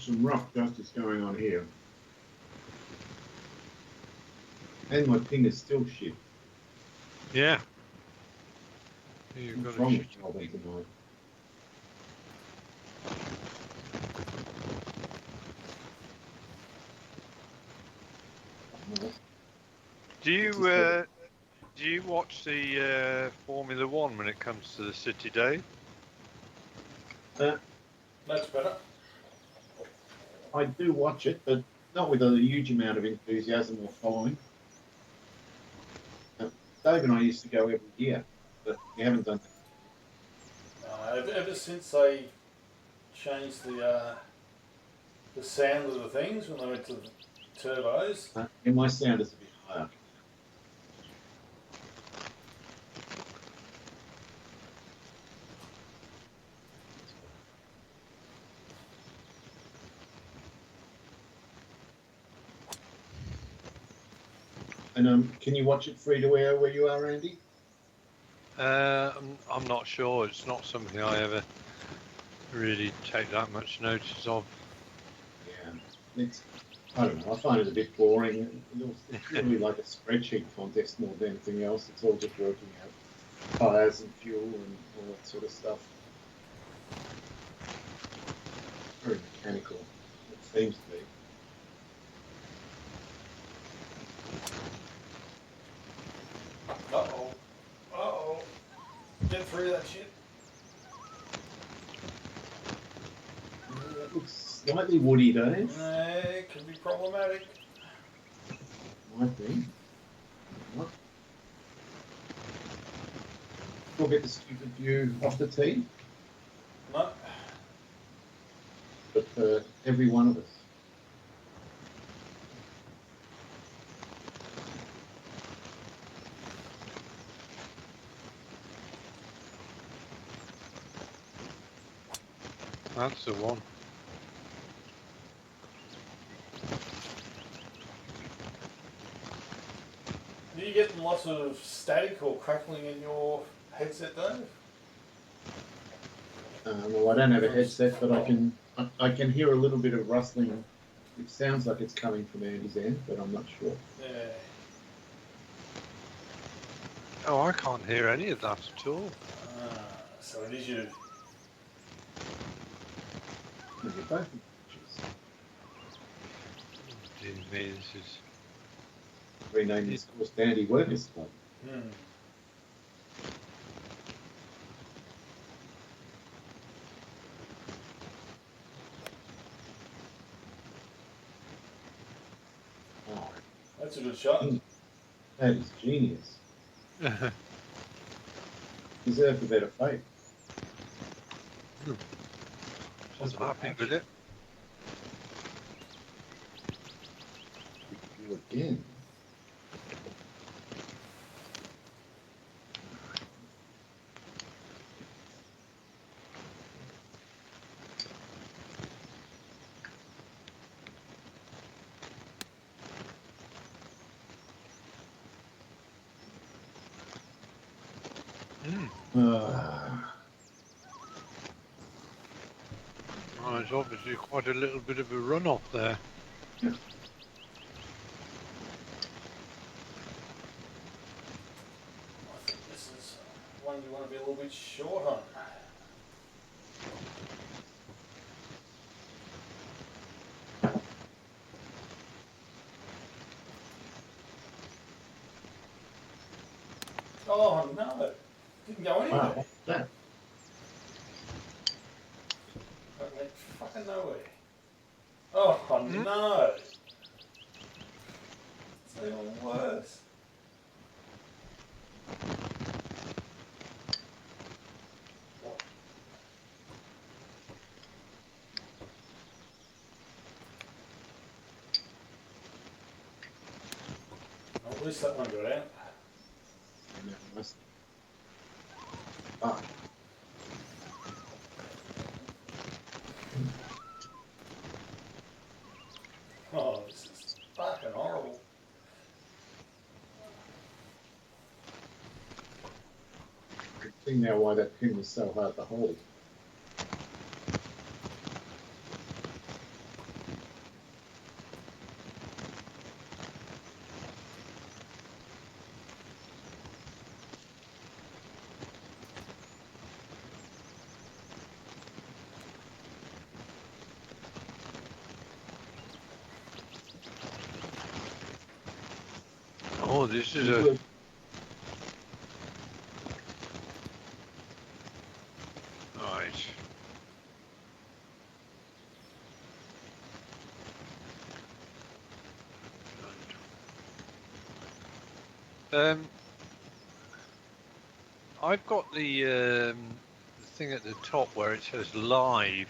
some rough justice going on here. And my ping is still shit. Yeah. You've What's got wrong a with shit. Melbourne tonight? Do you watch the Formula One when it comes to the city, Dave? That's better. I do watch it, but not with a huge amount of enthusiasm or following. Dave and I used to go every year, but we haven't done that. Ever since they changed the sound of the things when they went to the turbos. And my sound is a bit higher. And can you watch it free to air where you are, Andy? I'm not sure. It's not something I ever really take that much notice of. Yeah, I don't know. I find it a bit boring. It's really like a spreadsheet contest more than anything else. It's all just working out tires and fuel and all that sort of stuff. Very mechanical. It seems to be. Uh-oh. Uh-oh. Get through that shit. It looks slightly woody, Dave. It can be problematic. Might be. What? We'll get the stupid view off the tee. No. But for every one of us. That's the one. Are you getting lots of static or crackling in your headset, Dave? Well, I don't have a headset, but I can hear a little bit of rustling. It sounds like it's coming from Andy's end, but I'm not sure. Yeah. Oh, I can't hear any of that at all. So it is you. You're both in pictures. Dear me, this is... Rename this course to Andy Workers Club. Oh, That's a good shot. that is genius. Deserved a better fate. Wasn't happy with it. You again. Oh, it's obviously quite a little bit of a runoff there. Yeah. I think this is one you want to be a little bit short on. Oh no! Didn't go anywhere. Wow, what's that? That went fucking nowhere. Oh no! It's even worse. At least that one got out. Ah. Oh, this is fucking horrible. I see now why that pin was so hard to hold. Oh, this is It a. will- Right. Um, I've got the thing at the top where it says live.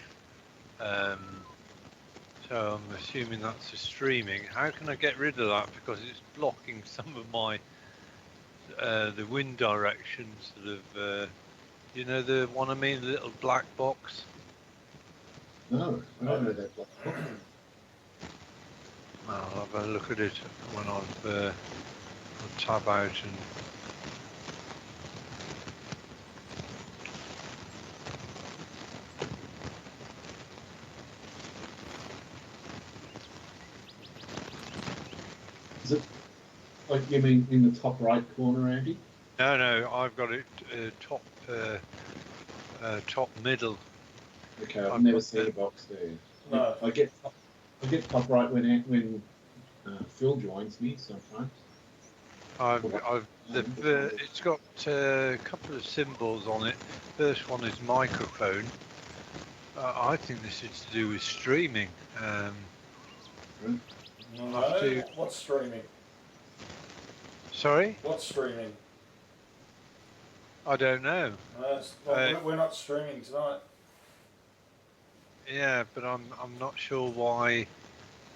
So I'm assuming that's the streaming. How can I get rid of that? Because it's blocking some of my the wind directions that have. You know the one I mean, the little black box. No, I don't know that black box. I'll have a look at it when I'll tab out and. Is it like you mean in the top right corner, Andy? No, I've got it top middle. Okay, I've I've never got seen the- a box there. No. I get top right when Phil joins me sometimes. It's got a couple of symbols on it. First one is microphone. I think this is to do with streaming. Right? No. I'll have to. What's streaming? Sorry, What's streaming? I don't know. We're not streaming tonight. Yeah, but I'm not sure why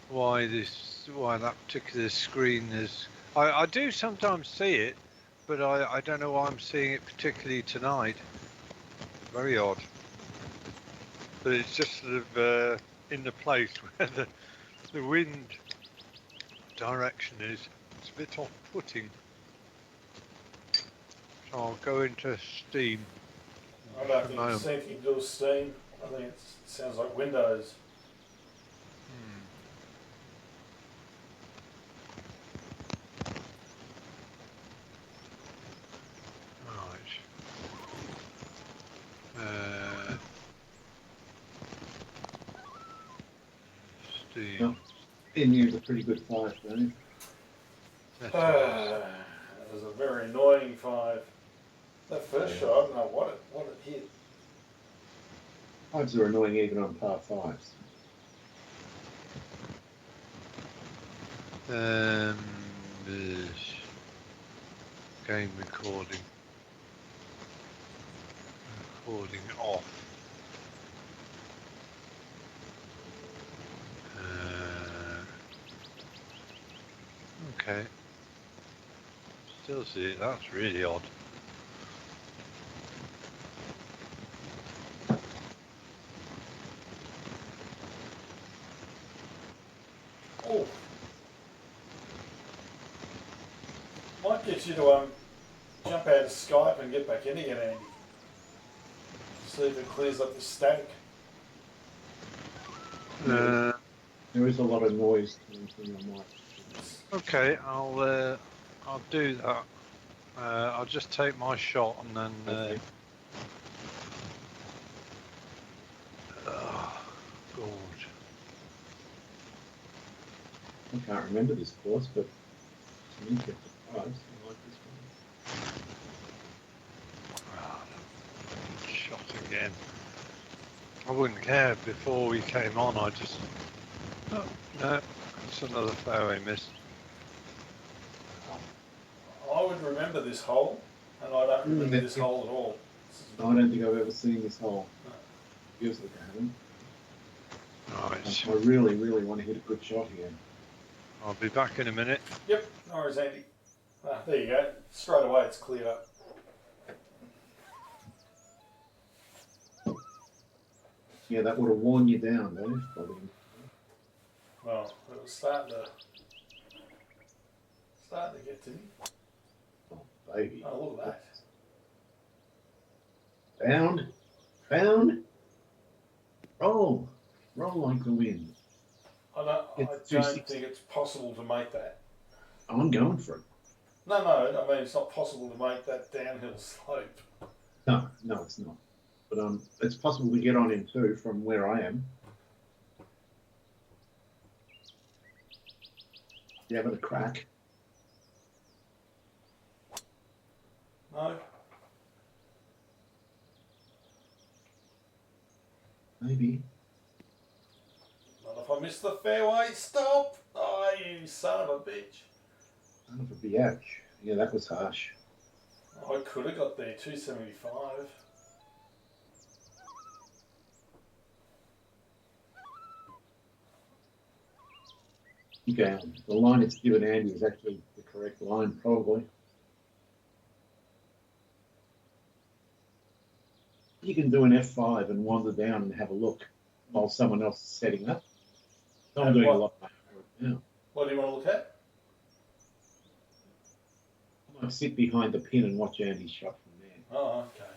that particular screen is. I do sometimes see it, but I don't know why I'm seeing it particularly tonight. Very odd. But it's just sort of in the place where the wind direction is. It's a bit off-putting. So I'll go into Steam. I don't think it's anything to do with Steam. I think it sounds like Windows. Right. Steam. No. In here's a pretty good 5, don't Settings. That was a very annoying 5. That first shot, I don't know what it hit. 5s are annoying even on par 5s. This game recording. Recording off. Okay. Still see it. That's really odd. Oh. Might get you to jump out of Skype and get back in again, Andy. See if it clears up the static. There is a lot of noise coming from your mic. Okay, I'll do that. I'll just take my shot and then. Okay. God. I can't remember this course, but it's an interesting prize. I like this one. Shot again. I wouldn't care before we came on. I just. Oh, no, it's another fairway miss. I would remember this hole, and I don't remember this hole at all. I don't think I've ever seen this hole. Feels like I haven't. Right. I really, really want to hit a good shot here. I'll be back in a minute. Yep, no worries, Andy. There you go. Straight away, it's cleared up. Yeah, that would have worn you down, though. Probably. Well, it was starting to get to me. Oh, baby. Oh, look at that. Found. Roll like the wind. I don't think it's possible to make that. I'm going for it. No, I mean, it's not possible to make that downhill slope. No, it's not. But it's possible to get on in 2 from where I am. You having a crack? No. Maybe. Not if I miss the fairway. Stop! Oh, you son of a bitch. Son of a biatch. Yeah, that was harsh. I could have got there, 275. Okay, the line it's given Andy is actually the correct line, probably. You can do an F5 and wander down and have a look while someone else is setting up. So I'm And doing what? a lot of work now. What do you want to look at? I might sit behind the pin and watch Andy's shot from there. Oh, okay.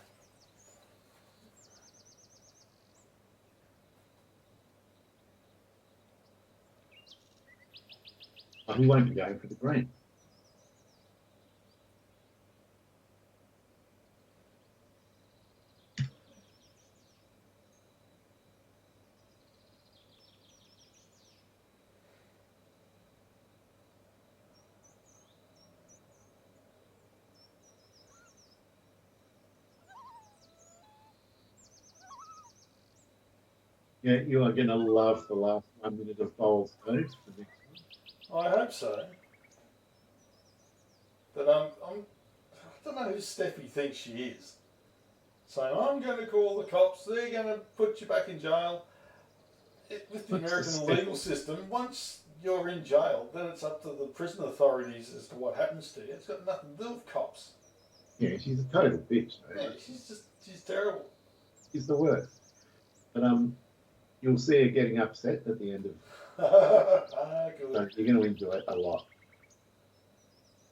But he won't be going for the green. Yeah, you are going to love the last 1 minute of bowls, though. The next one. I hope so. But I don't know who Steffi thinks she is. Saying, I'm going to call the cops, they're going to put you back in jail. With the What's American the legal system, once you're in jail, then it's up to the prison authorities as to what happens to you. It's got nothing to do with cops. Yeah, she's a total bitch, though. Yeah, she's terrible. She's the worst. But you'll see her getting upset at the end of. Good. So you're going to enjoy it a lot.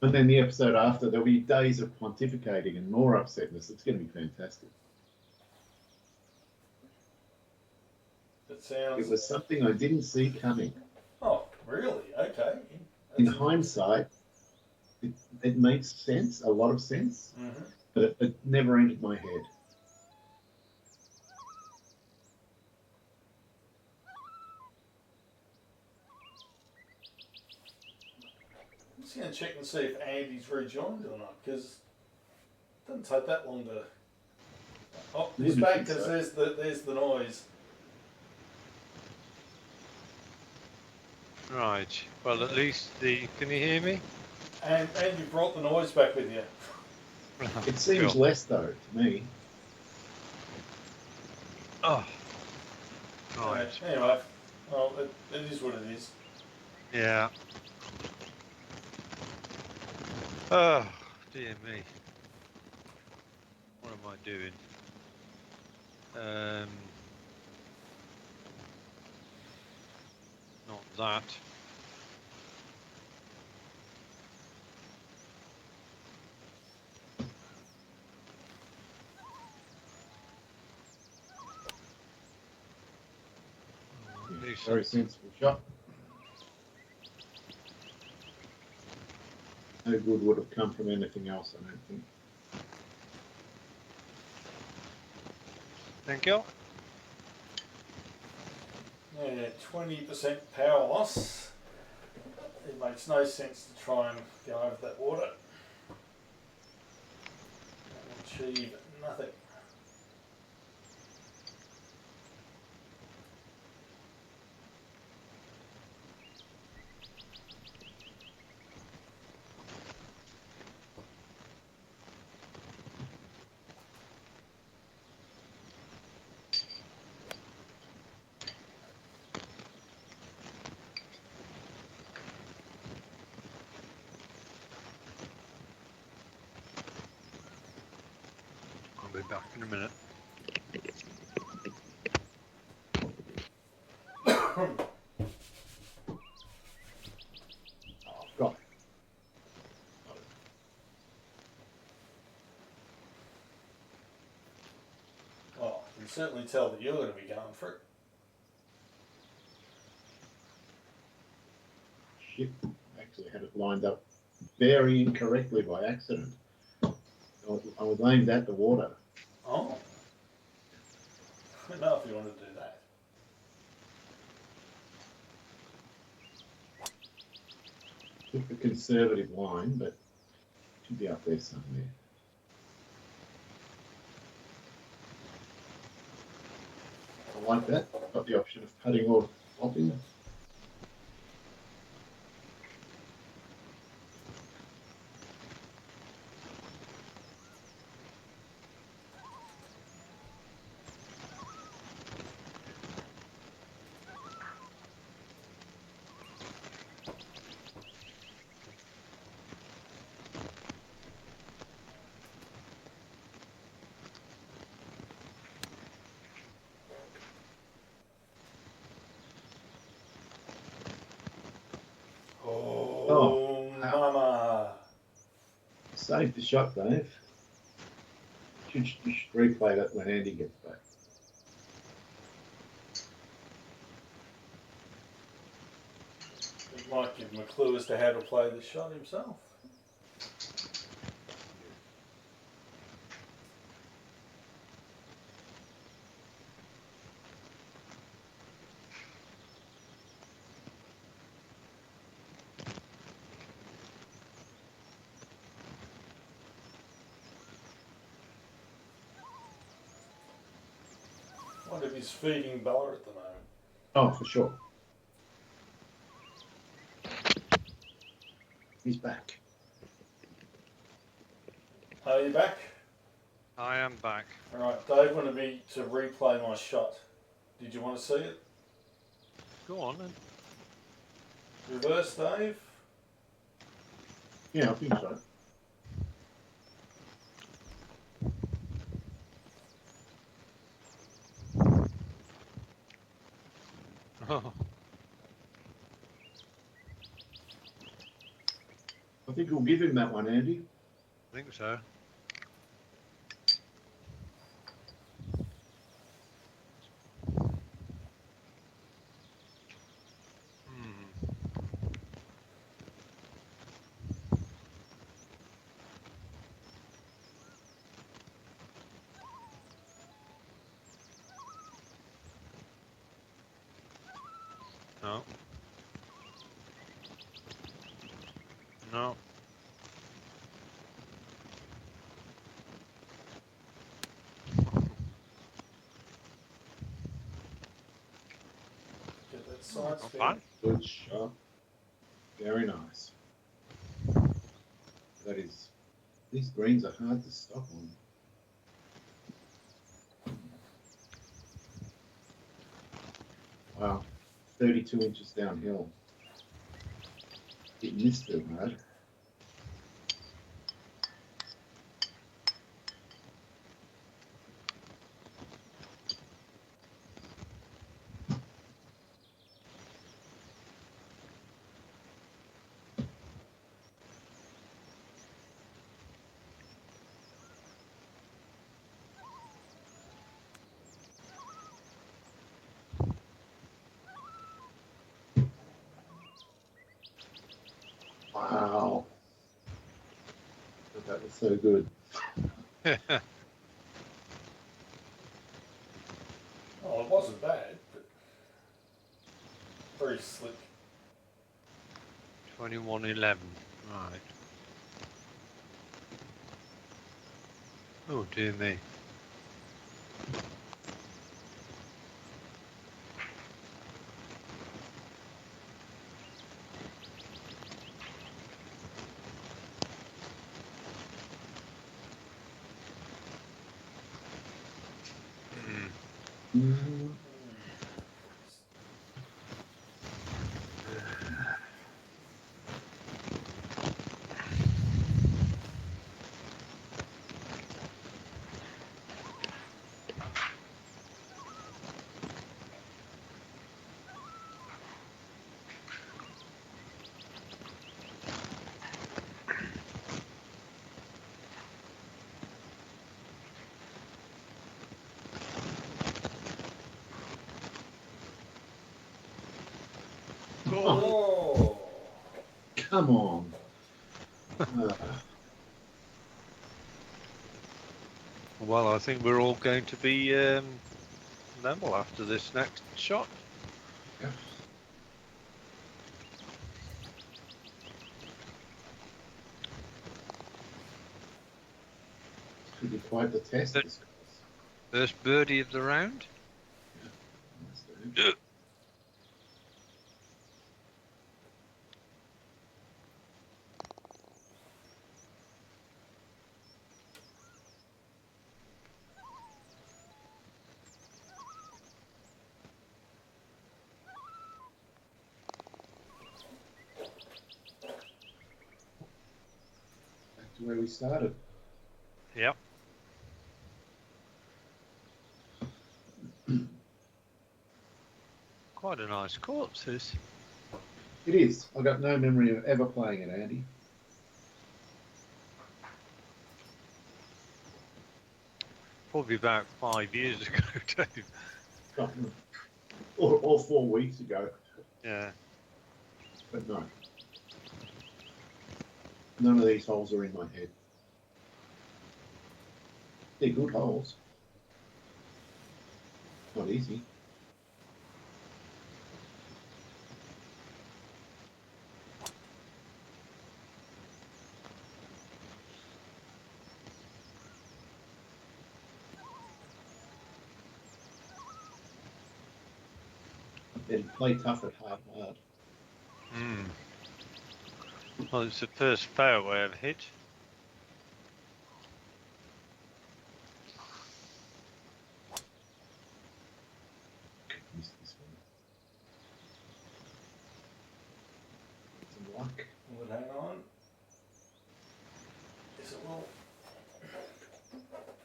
And then the episode after, there'll be days of pontificating and more upsetness. It's going to be fantastic. It sounds. It was something I didn't see coming. Oh, really? Okay. In hindsight, it makes sense, a lot of sense, but it never entered my head. I'm just going to check and see if Andy's rejoined or not, because it doesn't take that long to. Oh, he's back because there's the noise. Right. Well, at least can you hear me? And you brought the noise back with you. It seems Cool. less, though, to me. Oh. Right. Anyway, well, it is what it is. Yeah. Oh, dear me. What am I doing? Not that. Yeah, very sensible shot. No good would have come from anything else, I don't think. Thank you. Yeah, 20% power loss. It makes no sense to try and go over that water and achieve nothing. I'll be back in a minute. Oh, God. Well, I can certainly tell that you're going to be going for it. Shit. Actually had it lined up very incorrectly by accident. I was aimed at the water. Oh. I don't know if you want to do that. Took the conservative line, but it should be up there somewhere. I like that. Got the option of cutting or flopping. Oh, wow. mama. Saved the shot, Dave. You should replay that when Andy gets back. It might give him a clue as to how to play the shot himself. I wonder if he's feeding Bella at the moment. Oh, for sure. He's back. Are you back? I am back. Alright, Dave wanted me to replay my shot. Did you want to see it? Go on then. Reverse, Dave? Yeah, I think so. Oh, I think we'll give him that one, Andy. I think so. No. No. Get that side Not spin. bad. Good shot. Very nice. That is. These greens are hard to stop on. Wow. 32 inches downhill. It missed it, mate. Wow. That was so good. Oh, it wasn't bad, but very slick. 21-11. Right. Oh dear me. Mm. Oh! Come on. Well, I think we're all going to be level after this next shot. Yeah. Could be quite the test, this course. First birdie of the round. where we started. Yep. Quite a nice course, this. It is. I got no memory of ever playing it, Andy. Probably about 5 years ago, Dave. Or 4 weeks ago. Yeah. But no. None of these holes are in my head. They're good holes. Not easy. Then play tough at hard. Hmm. Well, it's the first fairway I've hit. Miss this one. Some luck. Would hang on. Yes, it will.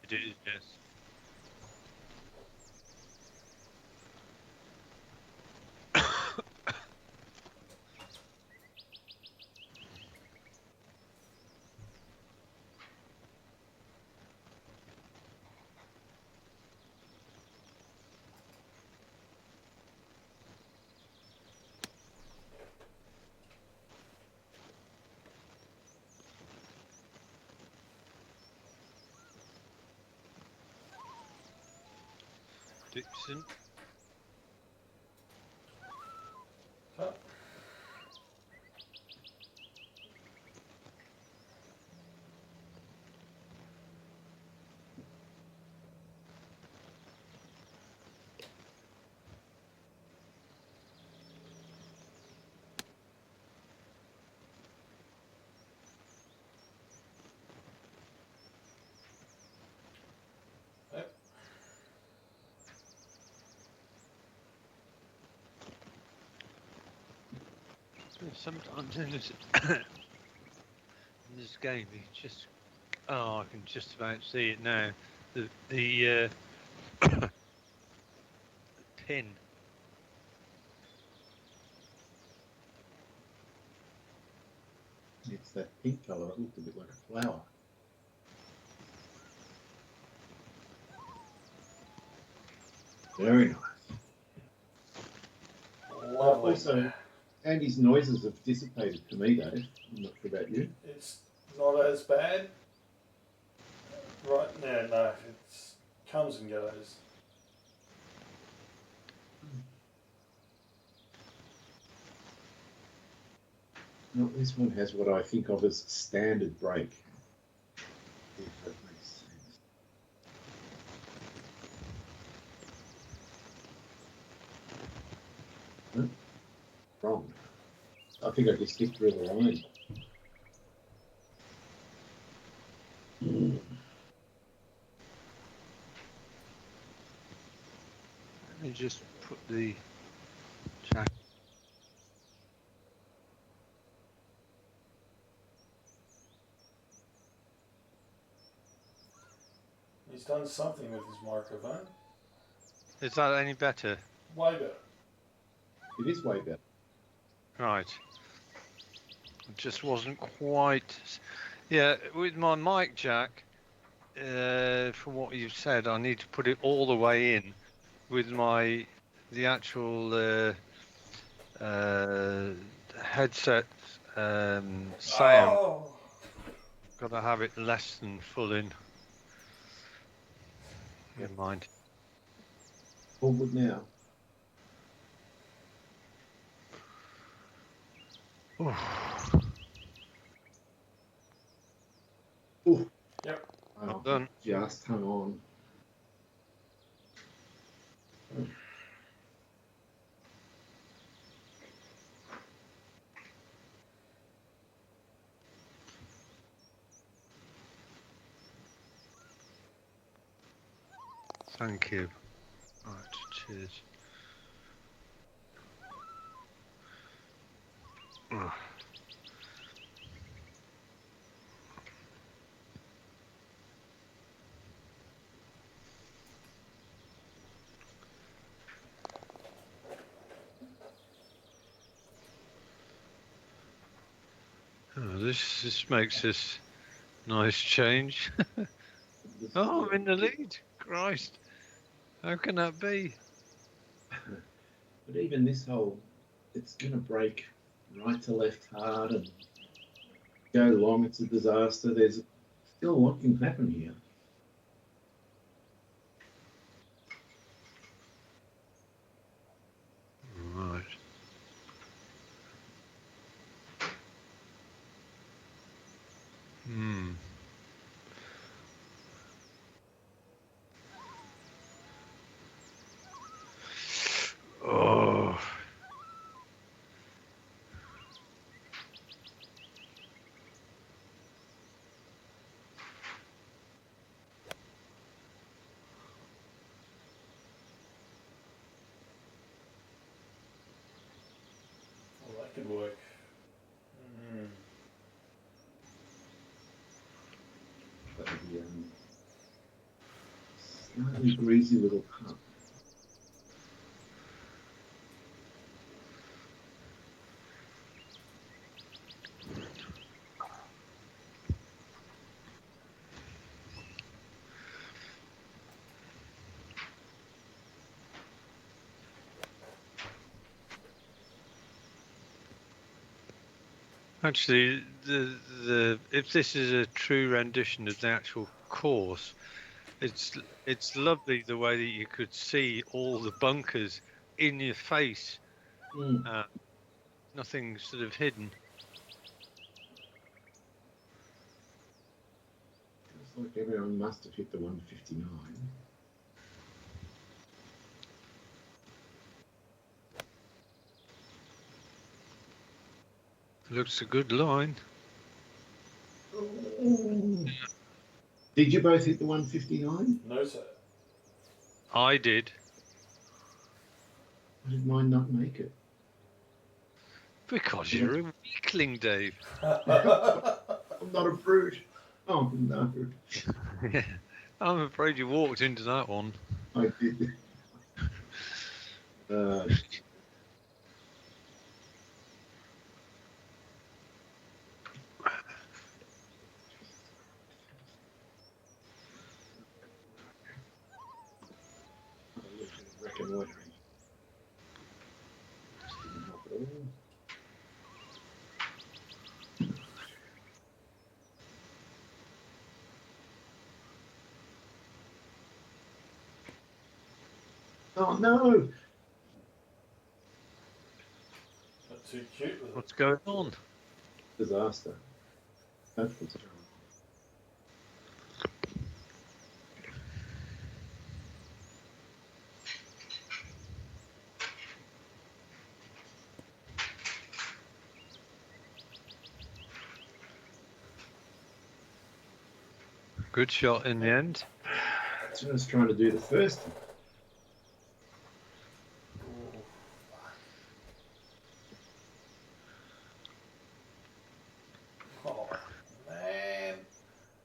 It is, yes. Dixon. Oh. Yep. Sometimes in this, in this game, you just I can just about see it now. The pin. It's that pink colour. It looked a bit like a flower. Very nice. Lovely. Also, Andy's noises have dissipated for me, Dave. I'm not sure about you. It's not as bad. Right now, no. It comes and goes. No, this one has what I think of as standard break. If that makes sense. No? Wrong. I think I just skipped through the line. Let me just put the jack. He's done something with his microphone. Is that any better? Way better. It is way better. Right. It just wasn't quite. Yeah, with my mic jack, from what you've said, I need to put it all the way in with the actual headset sound. Oh! Got to have it less than full in. Yep. Never mind. All good now. Ooh. Yep. Well done. Just hung on. Thank you. Right, cheers. Oh, this makes this nice change. This- Oh, I'm in the lead. Christ. How can that be? But even this hole, it's going to break right to left hard and go long. It's a disaster. There's still a lot can happen here. Right. Hmm. Oh. Well, that could work. The slightly greasy little pup. Actually, the if this is a true rendition of the actual course, it's lovely the way that you could see all the bunkers in your face. Mm. Nothing sort of hidden. Looks like everyone must have hit the 159. Looks a good line. Did you both hit the 159? No, sir. I did. Why did mine not make it? Because you're a weakling, Dave. I'm not a brute. Oh no, Yeah. I'm afraid you walked into that one. I did. Reconnoitering. Just didn't help at all. Oh no! Not too cute with it. What's going on? Disaster. That's what's going on. Good shot in the end. That's what I was trying to do the first time. Oh, man.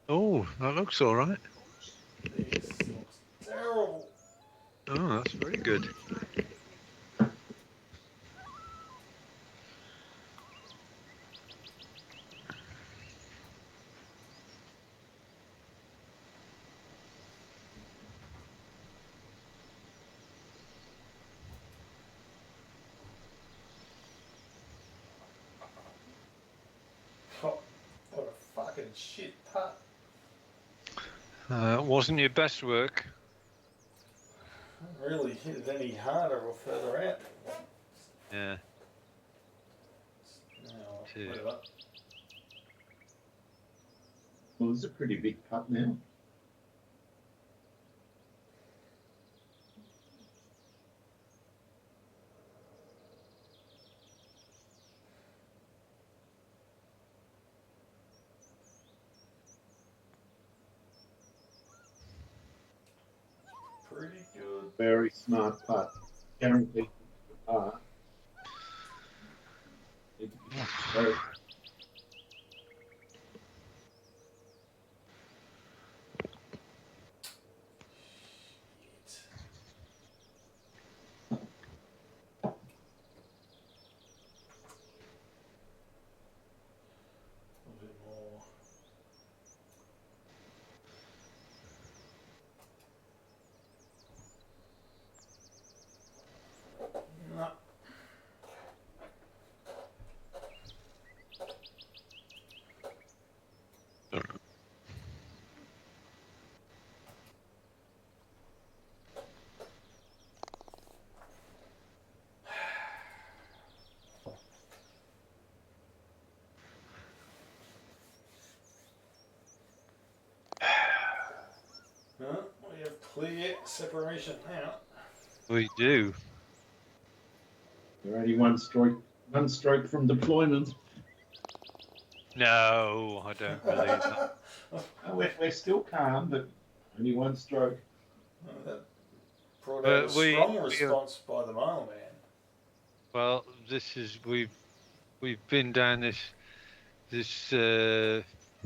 Oh, that looks all right. This looks terrible. Oh, that's very good. Oh, what a fucking shit putt. Wasn't your best work. I haven't really hit it any harder or further out. Yeah. Now, Two. wait up. Well, it's a pretty big putt now. Pretty good. Very smart putt. Guaranteed putt. Very clear separation now. We do. You're only one stroke from deployment. No, I don't believe that. Oh, we're still calm, but only one stroke. That brought out a But strong response by the mailman. well, this is we've been down this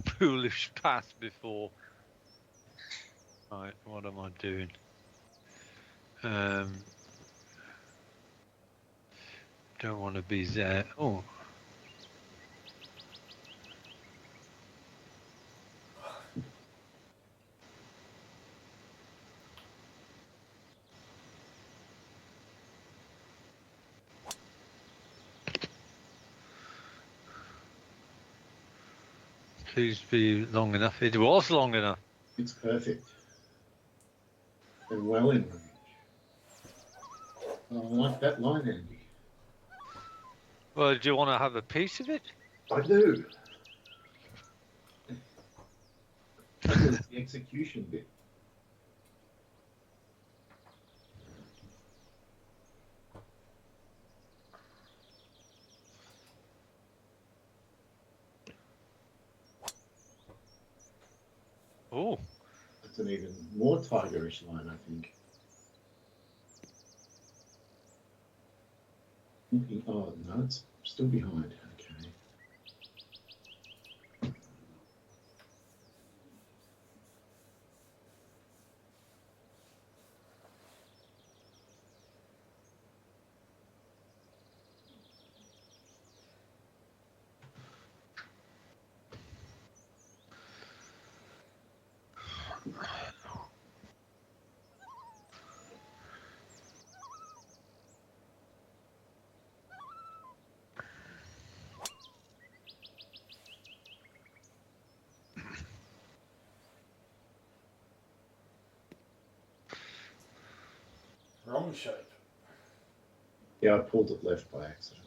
foolish path before. Right, what am I doing? Don't want to be there. Oh. Please be long enough. It was long enough. It's perfect. And well in range. Oh, I like that line, Andy. Well, do you want to have a piece of it? I do. It's the execution bit. Oh. That's an even more tigerish line, I think. Oh, no, it's still behind. Okay. Wrong shape. Yeah, I pulled it left by accident.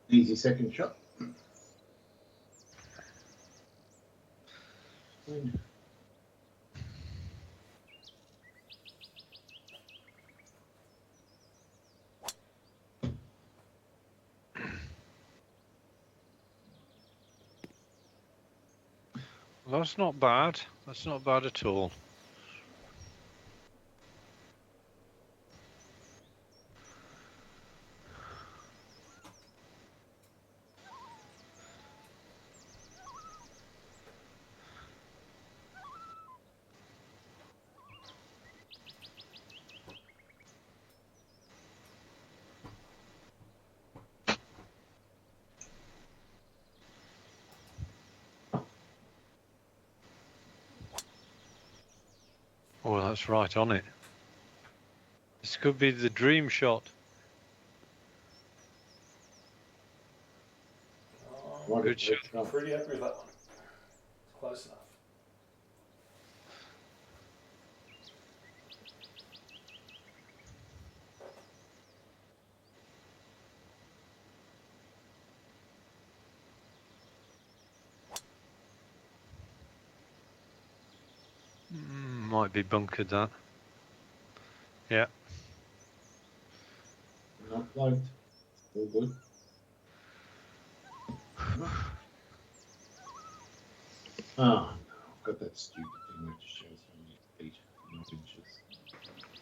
Easy second shot. Well, that's not bad. That's not bad at all. Oh, that's right on it. This could be the dream shot. Right, Good shot. I'm pretty happy with that one. It's close enough. Might be bunkered that. Yeah. Not plugged. All good. Oh, no, I've got that stupid thing that just shows how many feet, not inches.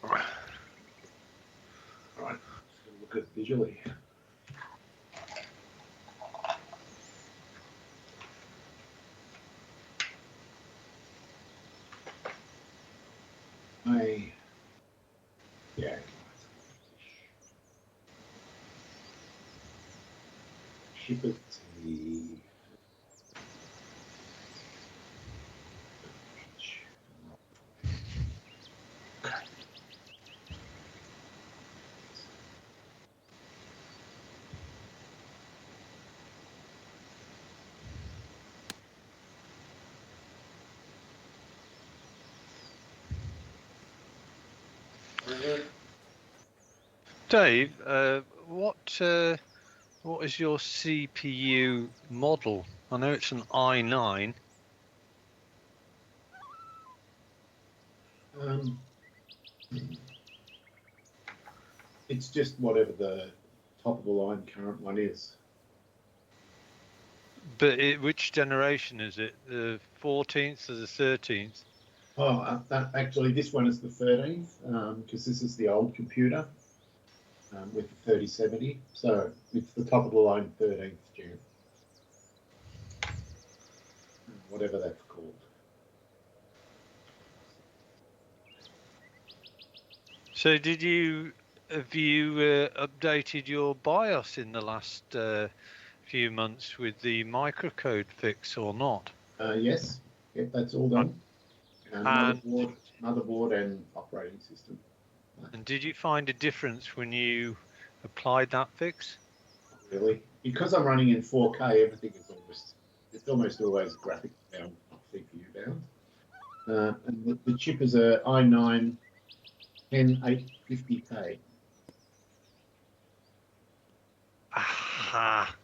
All right, just gonna look at it visually. Yeah. Ship it to the Very good. Dave, what What is your CPU model? I know it's an i9. It's just whatever the top of the line current one is. But which generation is it? The 14th or the 13th? Oh, actually, this one is the 13th because this is the old computer with the 3070. So it's the top of the line 13th gen, whatever that's called. So have you updated your BIOS in the last few months with the microcode fix or not? Yes, yep, that's all done. And Motherboard and operating system. did you find a difference when you applied that fix? Not really, because I'm running in 4K, everything is almost always graphics bound, not CPU bound. And the chip is a i9 10850K. Aha.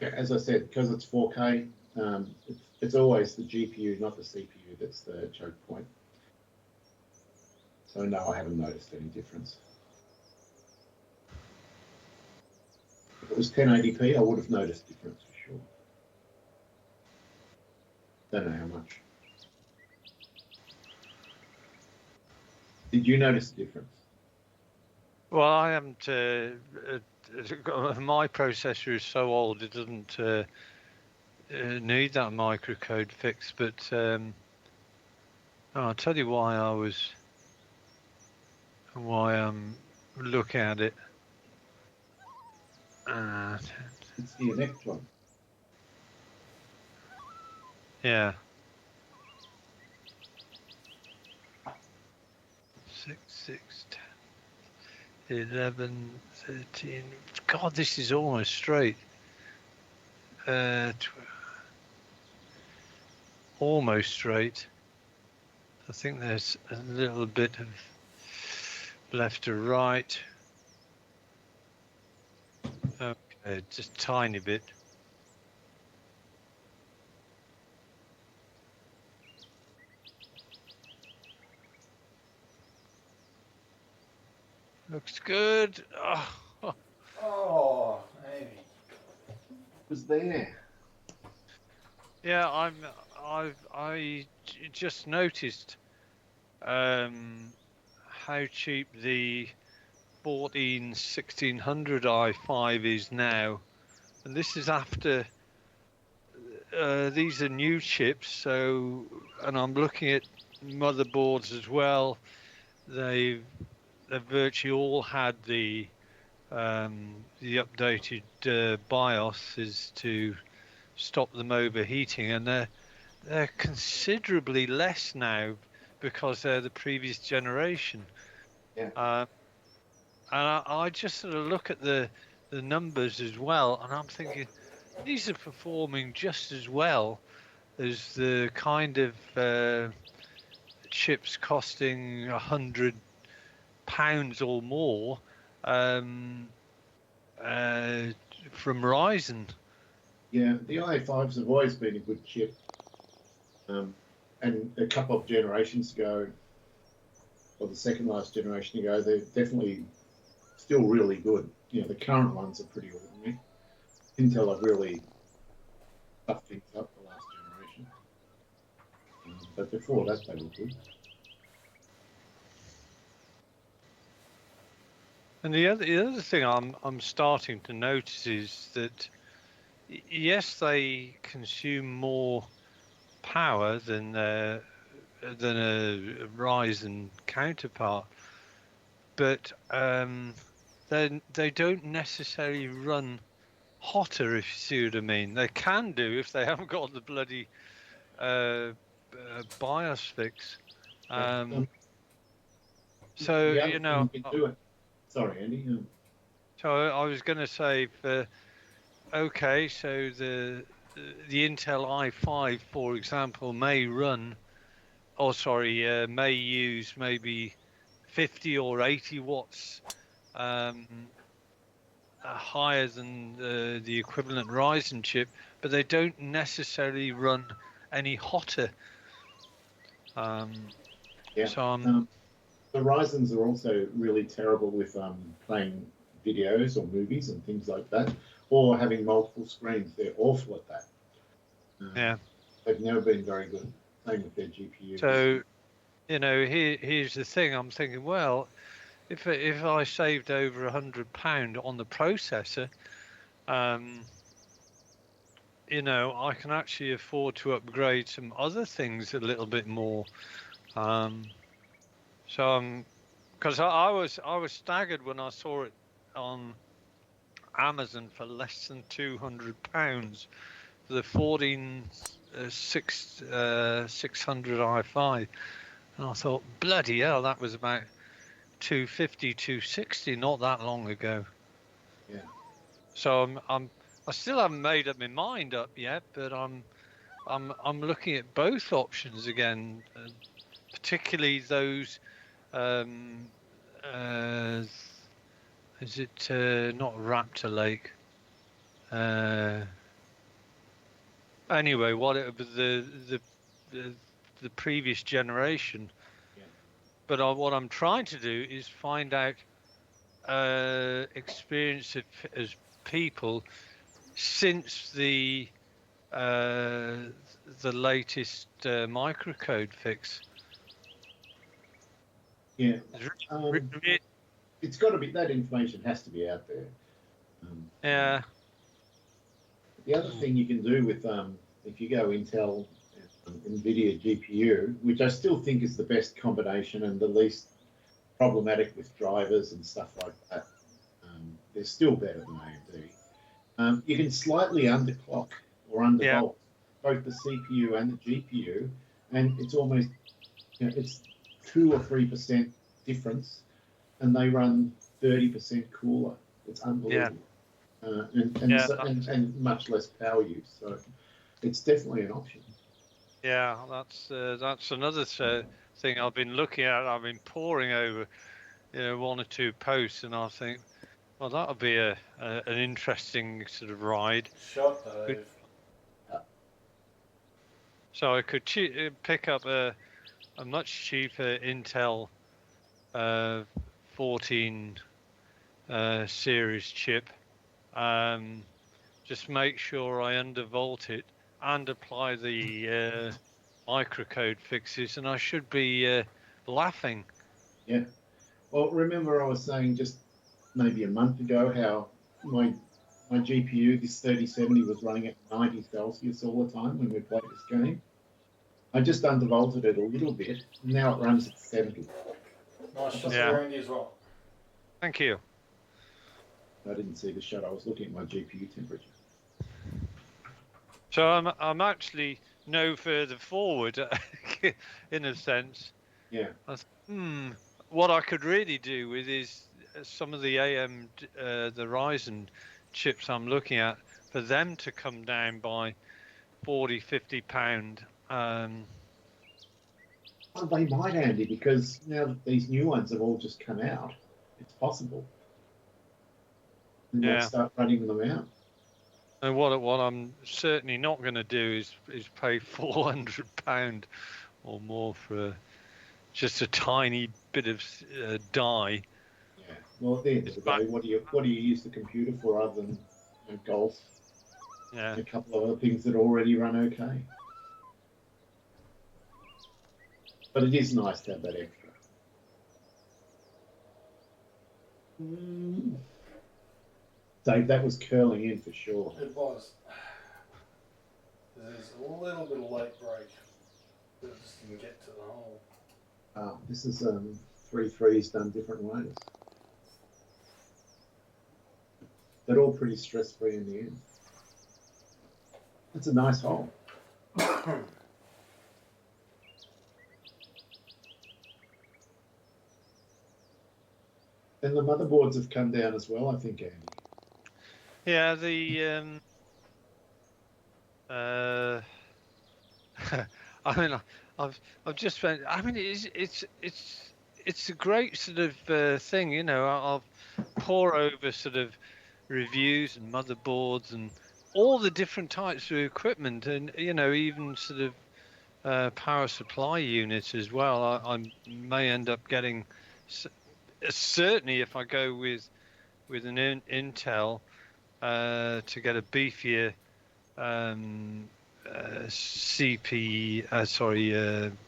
As I said, because it's 4K, it's always the GPU, not the CPU, that's the choke point. So no, I haven't noticed any difference. If it was 1080p, I would have noticed difference for sure. Don't know how much. Did you notice a difference? Well, I haven't. My processor is so old it doesn't need that microcode fix. But I'll tell you why I'm looking at it. It's the next one. Yeah. 6, 6, 10, 11, 13. God, this is almost straight. Almost straight. I think there's a little bit of left to right. Okay, just tiny bit. Looks good. Oh, Andy. It was there. Yeah, I just noticed how cheap the 1600 i5 is now, and this is after these are new chips. So, and I'm looking at motherboards as well. They've virtually all had the updated BIOSes to stop them overheating, and they're considerably less now because they're the previous generation. Yeah. And I just sort of look at the numbers as well, and I'm thinking these are performing just as well as the kind of chips costing £100 or more from Ryzen. Yeah, the i5s have always been a good chip. And a couple of generations ago, or the second last generation ago, they're definitely still really good. You know, the current ones are pretty ordinary. Intel have really stuffed things up the last generation. But before that, they were good. And the other thing I'm starting to notice is that yes, they consume more power than a Ryzen counterpart, but they don't necessarily run hotter, if you see what I mean. They can do if they haven't got the bloody BIOS fix. So the other thing you can do it. Sorry, Andy. So I was going to say, okay, so the Intel i5, for example, may use maybe 50 or 80 watts higher than the equivalent Ryzen chip, but they don't necessarily run any hotter. Yeah. So I'm The Ryzens are also really terrible with playing videos or movies and things like that, or having multiple screens. They're awful at that. yeah. They've never been very good. Same with their GPUs. So here's the thing. I'm thinking, well, if I saved over £100 on the processor, I can actually afford to upgrade some other things a little bit more. So because I was staggered when I saw it on Amazon for less than £200 for the 600 i5, and I thought, bloody hell, that was about 250, 260 not that long ago. Yeah. So I still haven't made up my mind up yet, but I'm looking at both options again, particularly those. Is it not Raptor Lake? Anyway, what it was the previous generation. Yeah. But what I'm trying to do is find out experience as people since the latest microcode fix. Yeah. It's got to be, that information has to be out there. Yeah. The other thing you can do with if you go Intel NVIDIA GPU, which I still think is the best combination and the least problematic with drivers and stuff like that, they're still better than AMD. You can slightly underclock or undervolt both the CPU and the GPU, and it's almost, it's 2 or 3% difference, and they run 30% cooler. It's unbelievable. And much less power use. So it's definitely an option. Yeah, that's another thing I've been looking at. I've been poring over, one or two posts, and I think, well, that'll be an interesting sort of ride. Shot Dave. So I could pick up a much cheaper Intel 14 series chip. Just make sure I undervolt it and apply the microcode fixes, and I should be laughing. Yeah. Well, remember I was saying just maybe a month ago how my GPU, this 3070, was running at 90 Celsius all the time when we played this game. I just undervolted it a little bit. Now it runs at 70. Nice shot there, Andy, as well. Thank you. I didn't see the shot. I was looking at my GPU temperature. So I'm actually no further forward, in a sense. Yeah. What I could really do with is some of the the Ryzen chips I'm looking at, for them to come down by £40-50. Well, they might, Andy, because now that these new ones have all just come out, it's possible. And they'll start running them out. And what I'm certainly not going to do is pay £400 or more for just a tiny bit of die. Yeah. Well, at the end of the day, what do you use the computer for other than golf? Yeah. And a couple of other things that already run okay. But it is nice to have that extra. Dave, that was curling in for sure. It was. There's a little bit of late break, but it just didn't get to the hole. This is 3-3s done different ways. They're all pretty stress-free in the end. That's a nice hole. And the motherboards have come down as well, I think, Andy. Yeah, the I mean, I've just found. I mean, it's a great sort of thing, pore over sort of reviews and motherboards and all the different types of equipment, and even sort of power supply units as well. I may end up getting, certainly if I go with an Intel, to get a beefier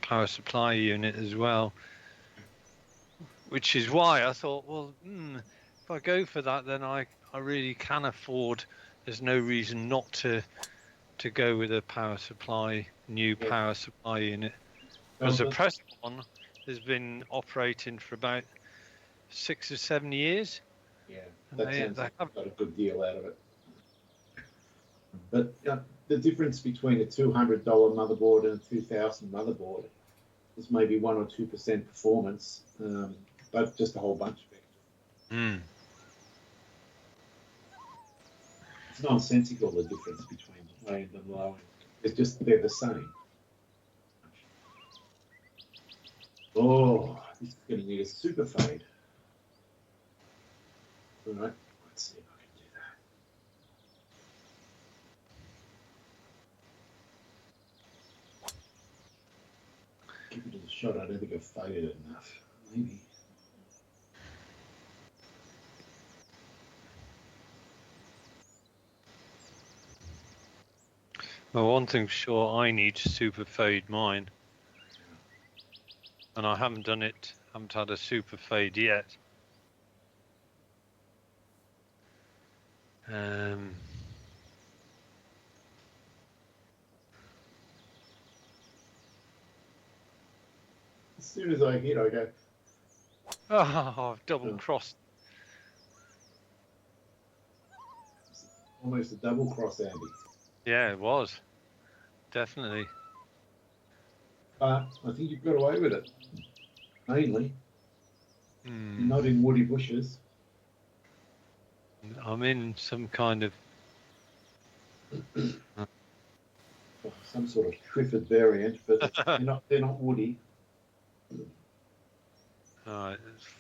power supply unit as well. Which is why I thought, well, if I go for that, then I really can afford. There's no reason not to go with a new power supply unit, because the present one has been operating for about 6 or 7 years. Yeah, and that sounds like got a good deal out of it. But the difference between a $200 motherboard and a $2,000 motherboard is maybe 1 or 2% performance, but just a whole bunch of extra. It's nonsensical, the difference between high end and low end. It's just they're the same. Oh, this is going to need a super fade. All right, let's see if I can do that. Give it a shot. I don't think I've faded it enough. Maybe. Well, one thing's sure, I need to super fade mine, and I haven't done it. Haven't had a super fade yet. As soon as I hit, I go. Oh, I've double crossed. Almost a double cross, Andy. Yeah, it was. Definitely. But I think you've got away with it. Mainly. Not in woody bushes. I'm in some kind of some sort of Clifford variant, but they're not woody. Alright,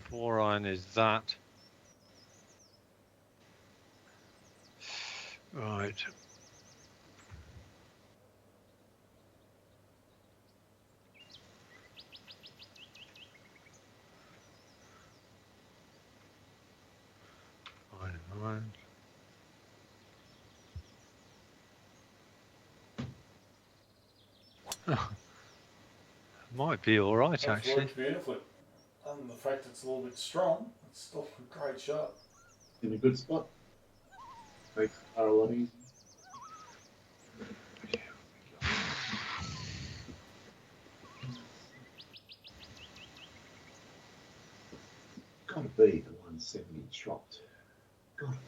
4 iron is that. Right. Iron. Might be all right, That actually. works beautifully. Other than the fact it's a little bit strong, it's still a great shot. In a good spot. Makes it a lot easier. Gotta be the 170 chopped. Gotta be.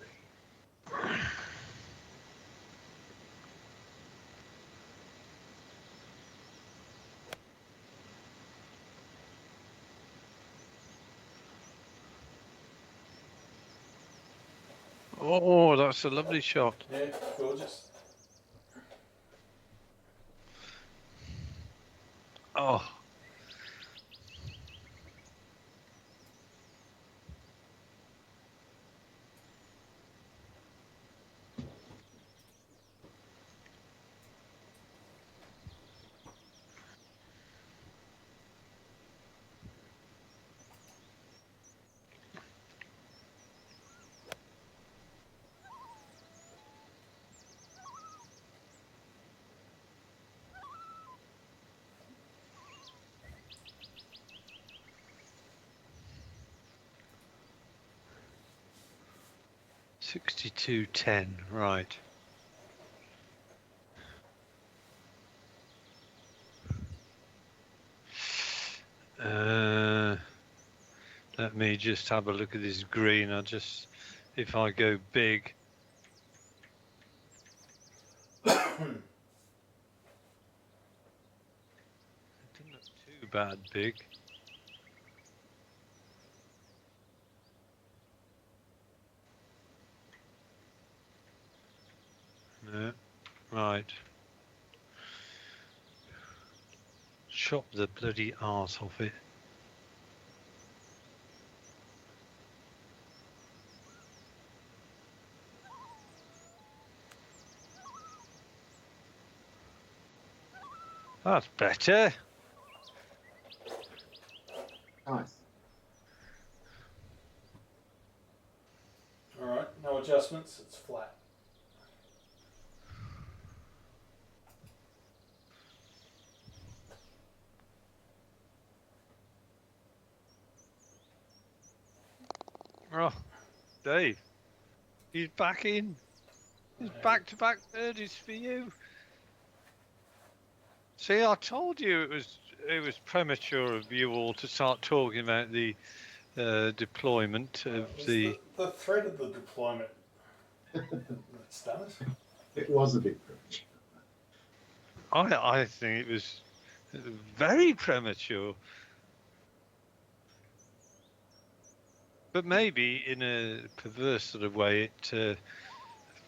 Oh, that's a lovely shot. Yeah, gorgeous. Oh. $62.10, right. Let me just have a look at this green. If I go big. It didn't look too bad big. No, right. Chop the bloody arse off it. That's better. Nice. All right, no adjustments. It's flat. Oh, Dave, he's back in. He's back-to-back birdies for you. See, I told you it was premature of you all to start talking about the deployment of It was the. the threat of the deployment that's done it. It was a bit premature. I think it was very premature. But maybe in a perverse sort of way, it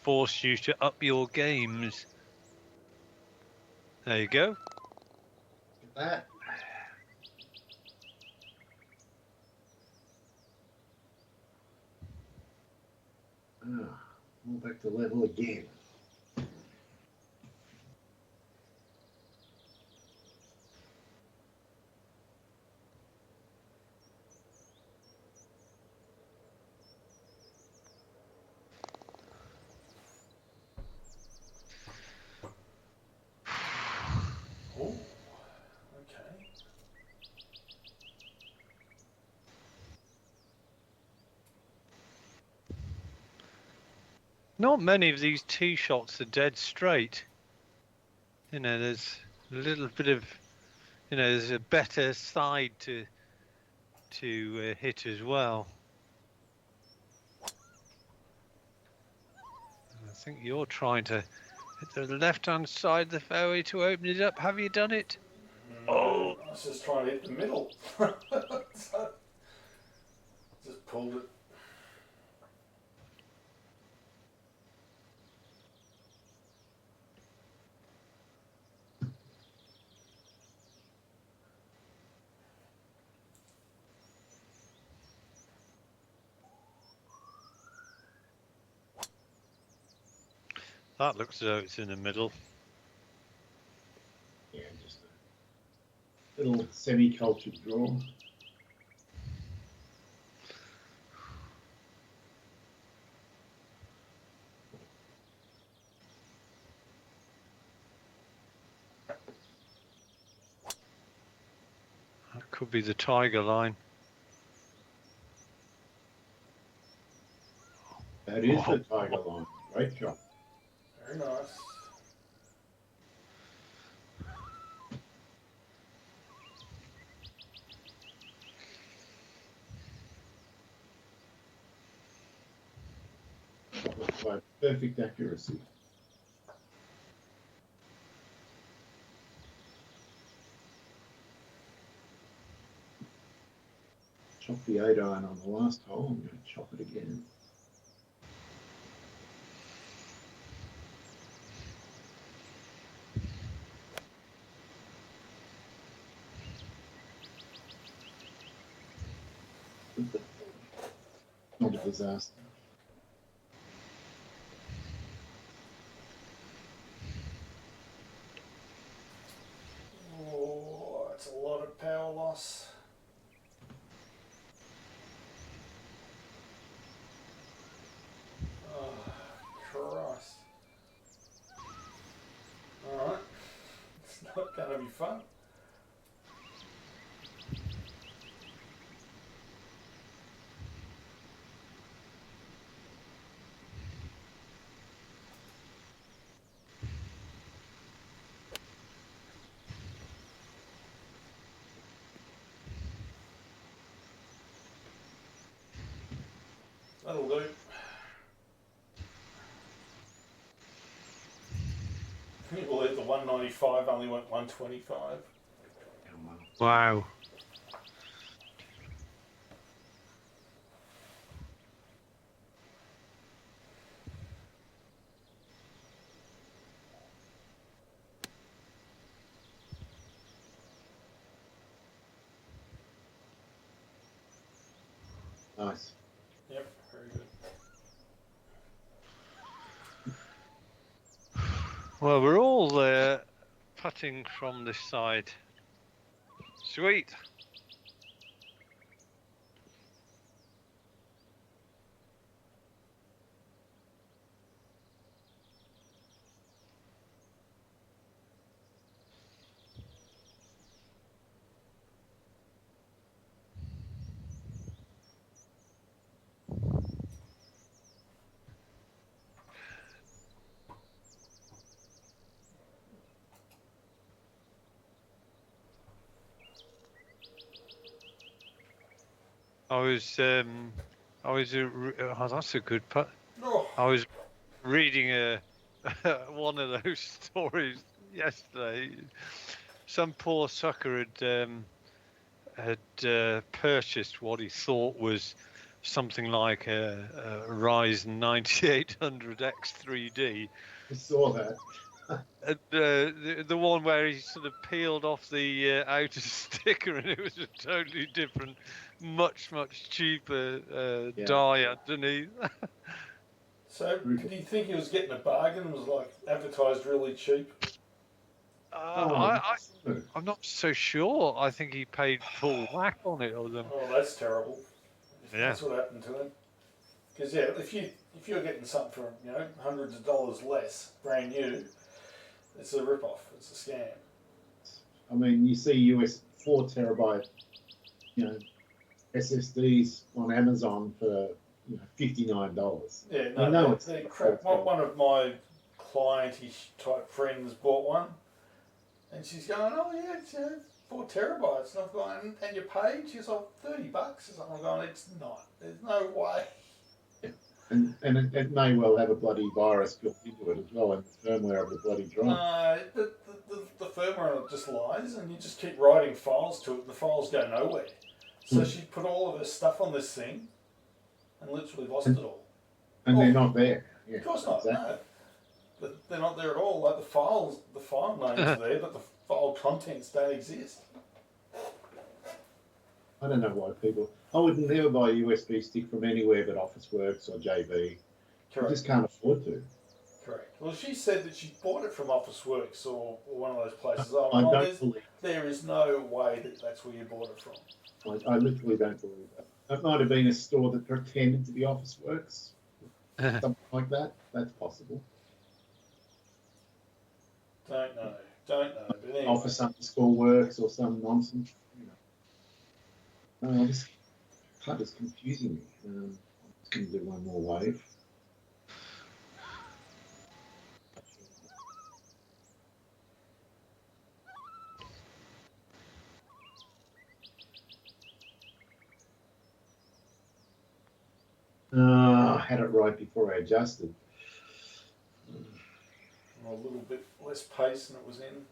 forced you to up your games. There you go. Look at that. All back to level again. Oh, okay. Not many of these tee shots are dead straight. You know, there's a little bit of, you know, there's a better side to hit as well. I think you're trying to hit the left-hand side of the fairway to open it up. Have you done it? Oh, I was just trying to hit the middle. So, just pulled it. that looks as though it's in the middle. Yeah, just a little semi-cultured draw. That could be the tiger line. That is the tiger line. Great shot. Very nice. Shot was by perfect accuracy. Chop the 8-iron on the last hole. I'm going to chop it again. Not a disaster. Oh, that's a lot of power loss. Oh, Christ. Alright. It's not going to be fun. That'll do. Can you believe the 195 only went 125? Wow. Nice. Yep, very good. Well, we're all putting from this side. Sweet. Oh, that's a good putt. Oh, I was reading one of those stories yesterday. Some poor sucker had purchased what he thought was something like a Ryzen 9800 X3D. I saw that. And, the one where he sort of peeled off the outer sticker, and it was a totally different, much cheaper Yeah. die underneath. so did he think he was getting a bargain? It was like advertised really cheap. I'm not so sure. I think he paid full whack on it or them. Oh, that's terrible. If Yeah. that's what happened to him. Because yeah, if you're getting something for hundreds of dollars less, brand new, it's a rip off. It's a scam. I mean, you see US 4 terabyte, SSDs on Amazon for $59. Yeah, I no, know they're crap. One of my client-ish type friends bought one, and she's going, "Oh yeah, it's 4 terabytes," and I've gone, "And you paid?" She's like, $30 or something. I'm going, "It's not. There's no way." And it may well have a bloody virus built into it as well, and the firmware of the bloody drive. No, the firmware on it just lies, and you just keep writing files to it, and the files go nowhere. So she put all of her stuff on this thing, and literally lost it all. And they're not there. Yeah, Of course not. exactly. No, they're not there at all. Like the file names are there, but the file contents don't exist. I don't know why people. I would never buy a USB stick from anywhere but Officeworks or JB. Correct. I just can't afford to. Correct. Well, she said that she bought it from Officeworks or one of those places. I don't believe. There is no way that that's where you bought it from. I literally don't believe that. It might have been a store that pretended to be Officeworks, something like that. That's possible. Don't know. But anyway. Office_works or some nonsense. This part is confusing me. I'm just going to do one more wave. I had it right before I adjusted. A little bit less pace than it was in.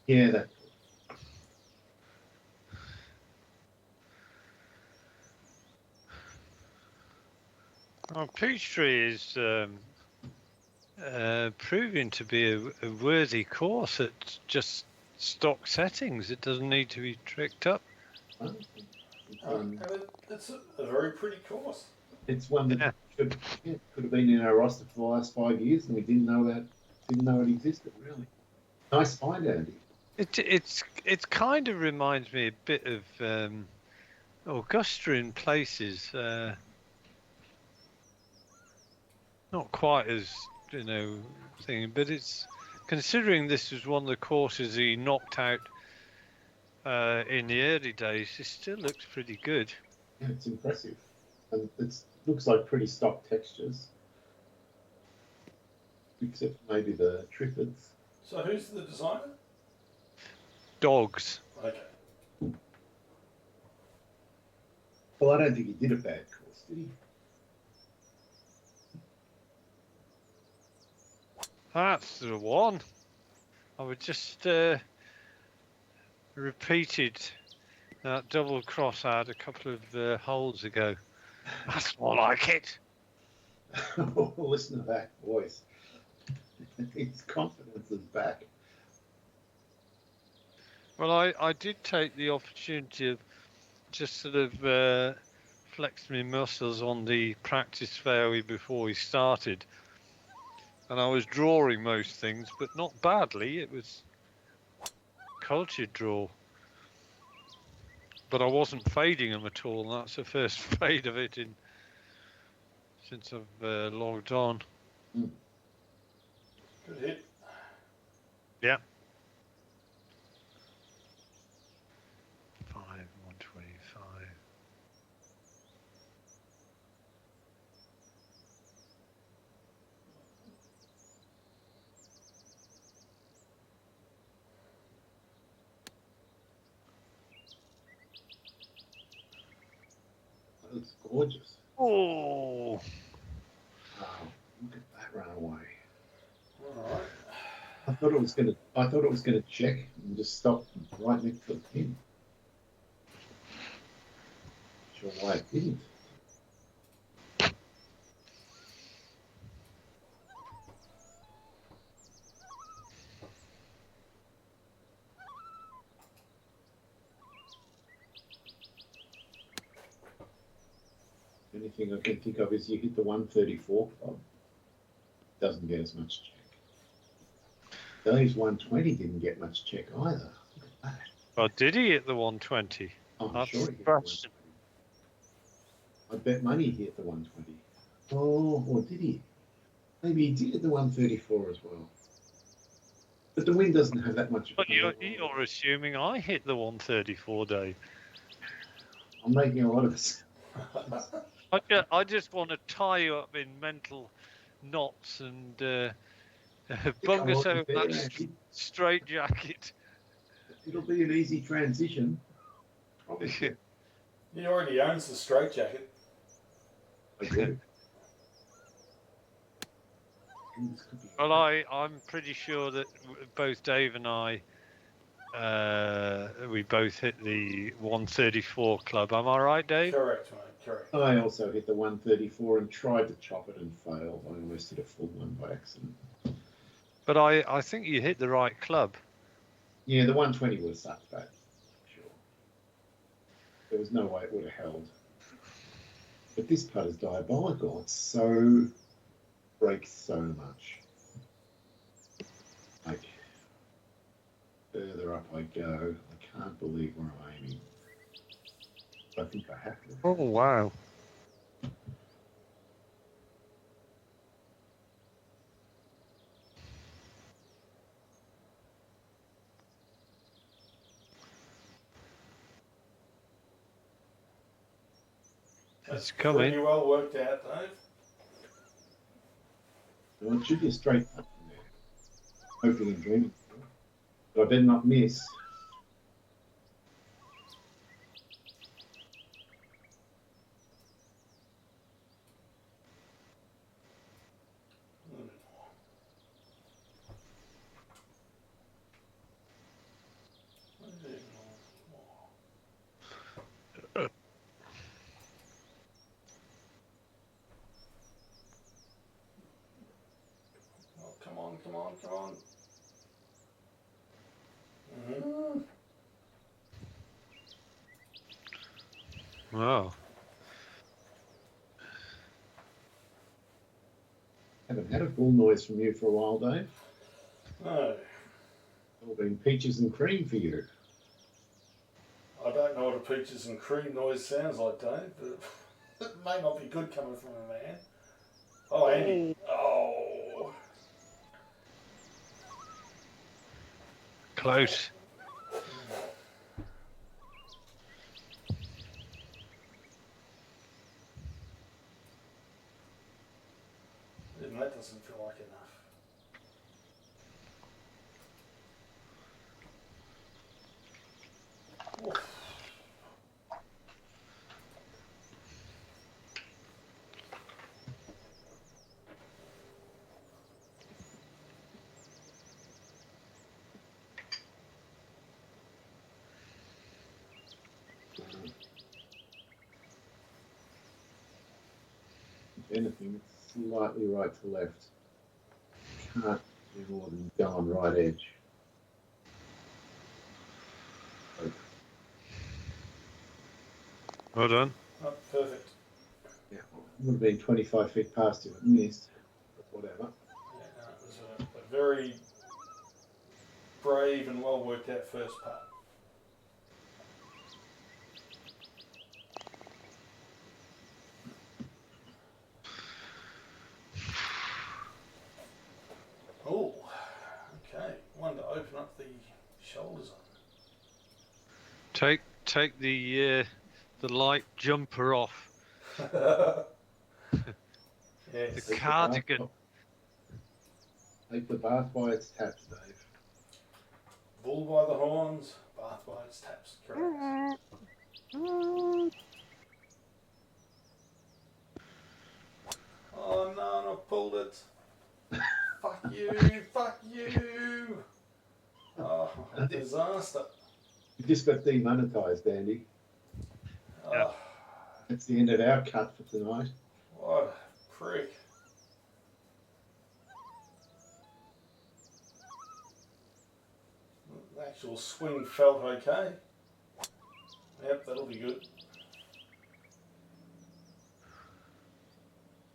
Yeah, that. Well, Peachtree is proving to be a worthy course at just stock settings. It doesn't need to be tricked up. It's a very pretty course. It's one that could have been in our roster for the last 5 years, and we didn't know it existed. Really, nice find, Andy. It kind of reminds me a bit of Augusta in places. Not quite as thing, but it's considering this was one of the courses he knocked out in the early days. It still looks pretty good. Yeah, it's impressive, and it looks like pretty stock textures, except maybe the triffids. So who's the designer? Dogs. Okay. Well, I don't think he did a bad course, did he? That's the one. I would just repeated that double cross I had a couple of holes ago. That's more like it. Listen to that voice. His confidence is back. Well, I did take the opportunity of just sort of flex my muscles on the practice fairway before we started. And I was drawing most things, but not badly. It was cultured draw. But I wasn't fading them at all. And that's the first fade of it since I've logged on. Mm. Good hit. Yeah. 125. That looks gorgeous. Oh. Wow, look at that run away. All right. I thought it was gonna check and just stop right next to the pin. Sure why it didn't. The only thing I can think of is you hit the 134 club. Doesn't get as much check. Dave's 120 didn't get much check either. Look at that. Oh, did he hit the 120? I'm That's sure he hit the impressive. 120. I bet money he hit the 120. Oh, or did he? Maybe he did hit the 134 as well. But the wind doesn't have that much. But you're assuming I hit the 134, Dave. I'm making a lot of this. I just want to tie you up in mental knots and bung us over that straight jacket. It'll be an easy transition. Promise you. He already owns the straitjacket. I do. Well, I'm pretty sure that both Dave and I, we both hit the 134 club. Am I right, Dave? Correct, mate. Correct. I also hit the 134 and tried to chop it and failed. I almost hit a full one by accident. But I think you hit the right club. Yeah, the 120 would have sucked that. Sure. There was no way it would have held. But this putt is diabolical. It's breaks so much. Like, further up I go. I can't believe where I'm aiming. I think I have to. Oh, wow. It's coming. Pretty well worked out, Dave. Well, it should be a straight putt from there. Hoping and dreaming. But I better not miss. Come on, come on, come on. Mm-hmm. Wow. Haven't had a bull noise from you for a while, Dave. No, It's all been peaches and cream for you. I don't know what a peaches and cream noise sounds like, Dave, but it may not be good coming from a man. Oh, Andy. Oh. Close. Even that doesn't feel like enough. Oof. If anything, it's slightly right to left. Can't do more than go on right edge. Well done. Oh, perfect. Yeah, would have been 25 feet past if it missed, but whatever. Yeah, no, it was a very brave and well worked out first part. Oh, okay. One to open up the shoulders Take the light jumper off. on. Yes. The cardigan. Take the bath by its taps, Dave. Bull by the horns, bath by its taps. Correct. Oh no, I pulled it. Fuck you, fuck you. Oh, disaster. You just got demonetised, Andy. Yeah. Oh, That's the end of our cut for tonight. what a prick. The actual swing felt okay. Yep, that'll be good.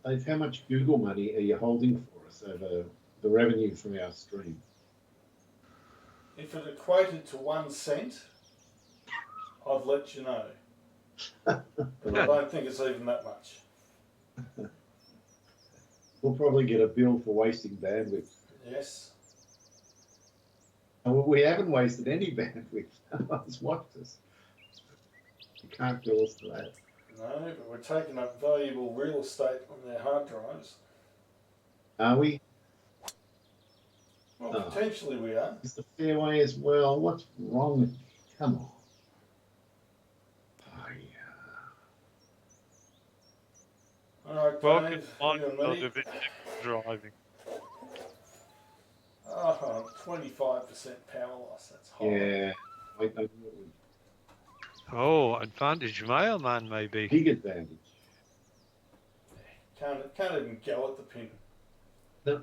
Dave, how much Google money are you holding for us over the revenue from our stream? If it equated to 1 cent, I'd let you know. But I don't think it's even that much. We'll probably get a bill for wasting bandwidth. Yes. Well, we haven't wasted any bandwidth. No one's watched us. You can't bill us for that. No, but we're taking up valuable real estate on their hard drives. Are we? Well, Oh. potentially we are. Is the fairway as well? What's wrong with me? Come on. Oh, yeah. All right, Welcome, Dave, Mike. you and Not me. a bit driving. Oh, 25% power loss. That's high. Yeah. I knew it was Oh, advantage mailman maybe. big advantage. Can't even go at the pin. No.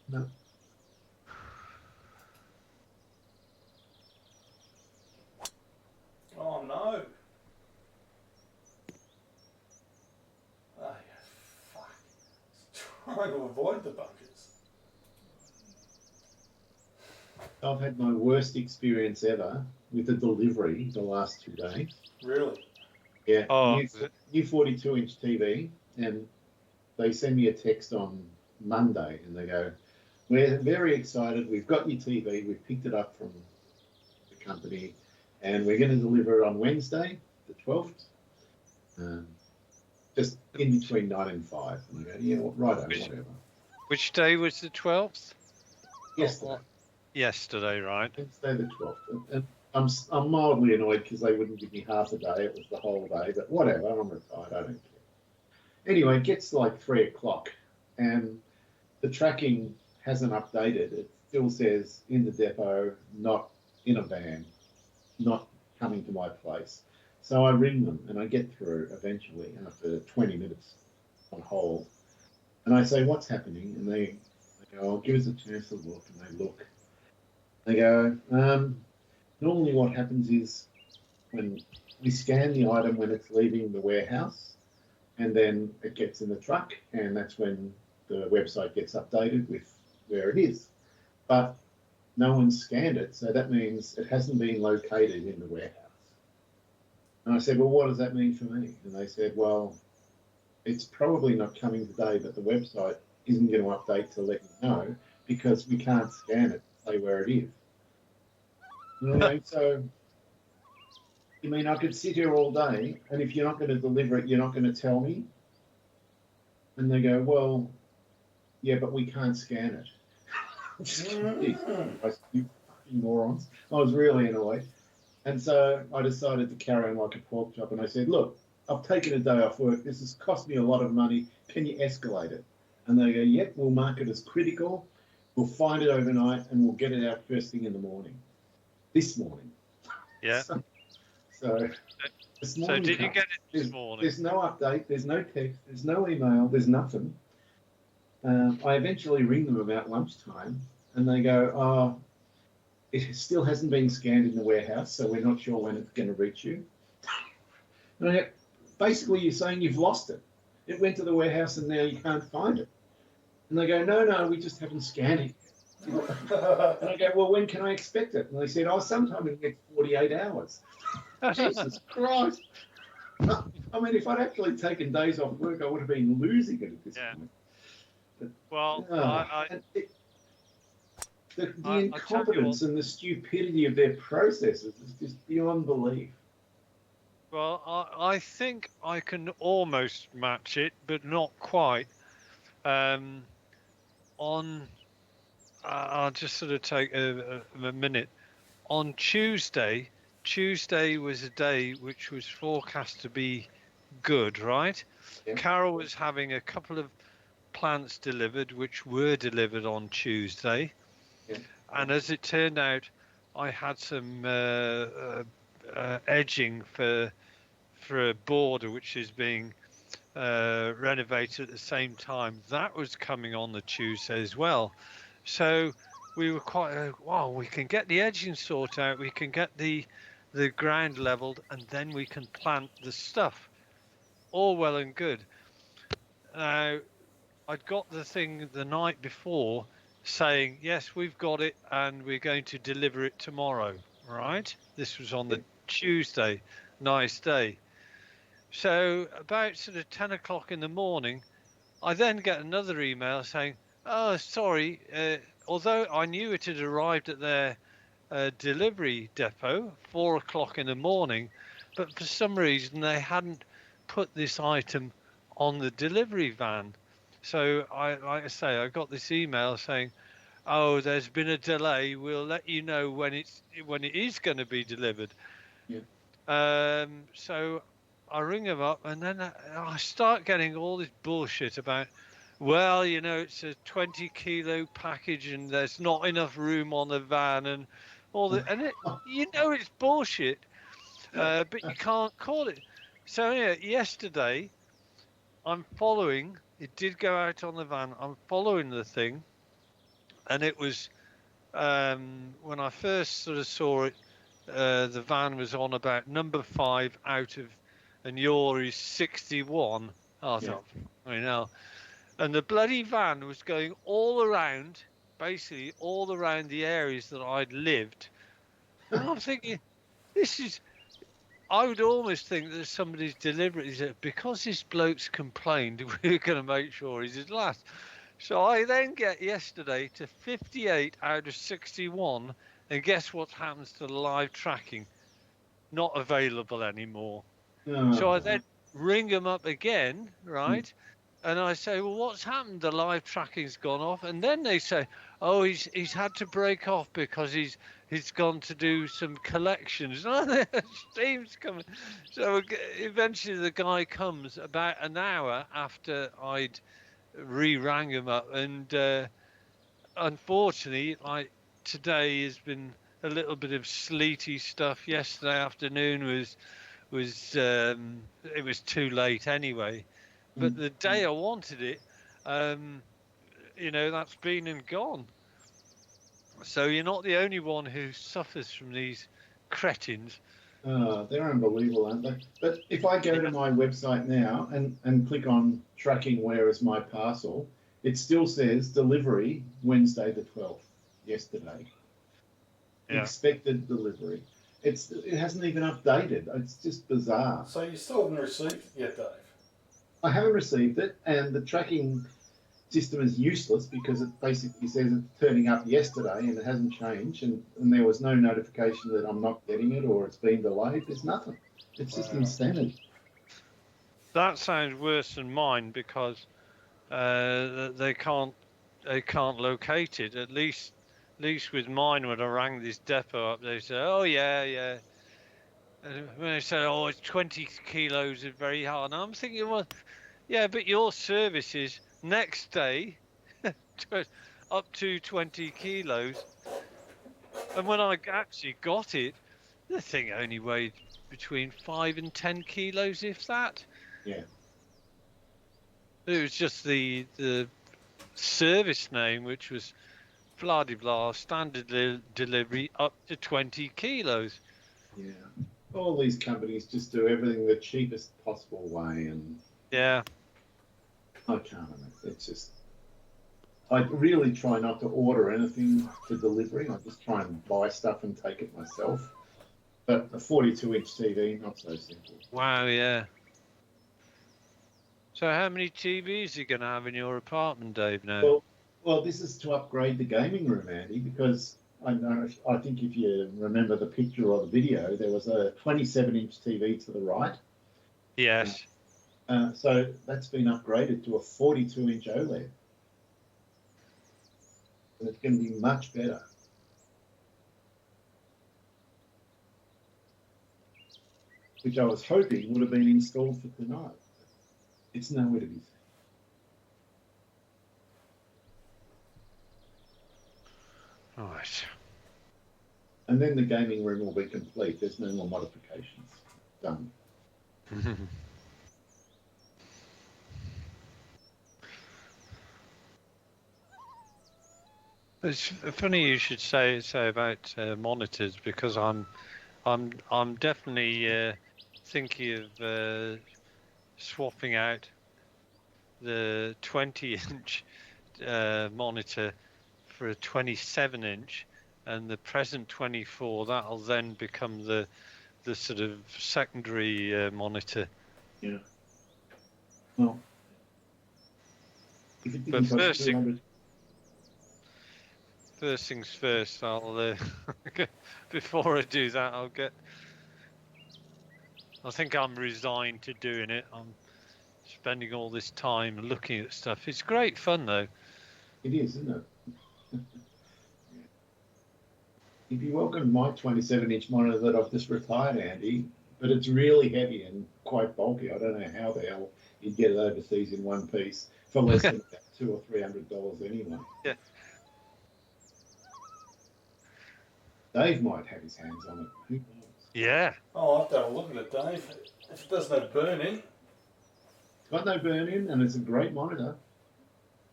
No. Oh no. Oh, yeah, fuck. Trying to avoid the bunkers. I've had my worst experience ever with a delivery the last 2 days. Really? Yeah, Oh, new 42-inch TV, and they send me a text on Monday, and they go, "We're very excited. We've got your TV. We've picked it up from the company, and we're going to deliver it on Wednesday, the 12th, just in between 9 and 5." And I go, "Yeah, well, righto, whatever." which day was the 12th? Yesterday, Yesterday, right? Wednesday the 12th, and I'm mildly annoyed because they wouldn't give me half a day. It was the whole day, but whatever. I'm retired. I don't care. Anyway, it gets like 3 o'clock, and the tracking hasn't updated. It still says in the depot, not in a van, not coming to my place. So I ring them, and I get through eventually after 20 minutes on hold. And I say, "What's happening?" And they go, "Oh, give us a chance to look." And they look. They go, "Normally what happens is when we scan the item when it's leaving the warehouse, and then it gets in the truck, and that's when the website gets updated with where it is. But no one's scanned it, so that means it hasn't been located in the warehouse." And I said, "Well, what does that mean for me?" And they said, "Well, it's probably not coming today, but the website isn't going to update to let you know because we can't scan it to say where it is." Anyway, so you mean I could sit here all day, and if you're not going to deliver it, you're not going to tell me? And they go, "Well, yeah, but we can't scan it." I said, "You fucking morons." I was really annoyed. And so I decided to carry on like a pork chop, and I said, "Look, I've taken a day off work. This has cost me a lot of money. Can you escalate it?" And they go, "Yep, we'll mark it as critical. We'll find it overnight, and we'll get it out first thing in the morning." This morning. Yeah. So this morning. So did you get it this morning? There's no update. There's no text. There's no email. There's nothing. I eventually ring them about lunchtime, and they go, "Oh, it still hasn't been scanned in the warehouse, so we're not sure when it's going to reach you." And I go, "Basically, you're saying you've lost it. It went to the warehouse, and now you can't find it." And they go, "No, we just haven't scanned it." And I go, well, when can I expect it? And they said, oh, sometime in the next 48 hours. Jesus Christ. I mean, if I'd actually taken days off work, I would have been losing it at this Yeah. point. But, Well, and the I'll tell you what. incompetence and the stupidity of their processes is just beyond belief. Well, I think I can almost match it, but not quite. On, I'll just sort of take a minute. On Tuesday was a day which was forecast to be good, right? Yeah. Carol was having a couple of plants delivered, which were delivered on Tuesday. Yeah. And as it turned out, I had some edging for a border which is being renovated at the same time. That was coming on the Tuesday as well. So we were quite, wow, we can get the edging sorted out, we can get the ground leveled, and then we can plant the stuff. All well and good. Now, I'd got the thing the night before saying, yes, we've got it and we're going to deliver it tomorrow, right? This was on the Tuesday, nice day. So about sort of 10 o'clock in the morning, I then get another email saying, oh, sorry, although I knew it had arrived at their delivery depot, 4 o'clock in the morning, but for some reason they hadn't put this item on the delivery van. So like I say, I got this email saying, oh, there's been a delay. We'll let you know when it is going to be delivered. Yeah. So I ring them up, and then I start getting all this bullshit about, well, you know, it's a 20-kilo package, and there's not enough room on the van, and all the, and you know it's bullshit, but you can't call it. So anyway, yesterday, I'm following. It did go out on the van. I'm following the thing, and it was when I first sort of saw it. The van was on about number 5 out of, and yours is 61. I thought, I know. And the bloody van was going all around, basically all around the areas that I'd lived. And I'm thinking, this is, I would almost think that somebody's deliberately, because this bloke's complained, we're going to make sure he's his last. So I then get yesterday to 58 out of 61, and guess what happens to the live tracking? Not available anymore. So I then ring them up again, right? And I say, well, what's happened? The live tracking's gone off. And then they say, oh, he's had to break off because he's gone to do some collections. Steve's coming. So eventually the guy comes about an hour after I'd re-rang him up. And unfortunately, like today has been a little bit of sleety stuff. Yesterday afternoon was it was too late anyway. But the day I wanted it, you know, that's been and gone. So you're not the only one who suffers from these cretins. They're unbelievable, aren't they? But if I go to my website now and click on tracking where is my parcel, it still says delivery Wednesday the 12th, yesterday. Yeah. Expected delivery. It hasn't even updated. It's just bizarre. So you still haven't received it yet, Dave? I haven't received it, and the tracking system is useless because it basically says it's turning up yesterday and it hasn't changed, and there was no notification that I'm not getting it or it's been delayed. There's nothing. It's just insanity. That sounds worse than mine because they can't locate it. At least with mine, when I rang this depot up, they said, oh yeah. And when they said, oh, it's 20 kilos is very hard. And I'm thinking, well, yeah, but your service is next day up to 20 kilos. And when I actually got it, the thing only weighed between 5 and 10 kilos, if that. Yeah. It was just the service name, which was blah de blah, standard delivery up to 20 kilos. Yeah. All these companies just do everything the cheapest possible way, and yeah, I can't. It's just I really try not to order anything for delivery. I just try and buy stuff and take it myself. But a 42-inch TV, not so simple. Wow, yeah. So how many TVs are you going to have in your apartment, Dave, now? Well, this is to upgrade the gaming room, Andy, because I think if you remember the picture or the video, there was a 27-inch TV to the right. Yes. So that's been upgraded to a 42-inch OLED. And it's going to be much better. Which I was hoping would have been installed for tonight. It's nowhere to be seen. Right. And then the gaming room will be complete. There's no more modifications. Done. It's funny you should say about monitors, because I'm definitely thinking of swapping out the 20-inch monitor for a 27-inch, and the present 24. That'll then become the sort of secondary monitor. Yeah. Well, if it But didn't cost 200. first things first, I'll before I do that, I think I'm resigned to doing it. I'm spending all this time looking at stuff. It's great fun, though. It is, isn't it? You'd be welcome to my 27-inch monitor that I've just retired, Andy, but it's really heavy and quite bulky. I don't know how the hell you'd get it overseas in one piece for less than about $200 or $300 anyway. Yeah. Dave might have his hands on it. Who knows? Yeah. Oh, I'll have to have a look at it, Dave. If it doesn't have burn-in. It's got no burn-in, and it's a great monitor.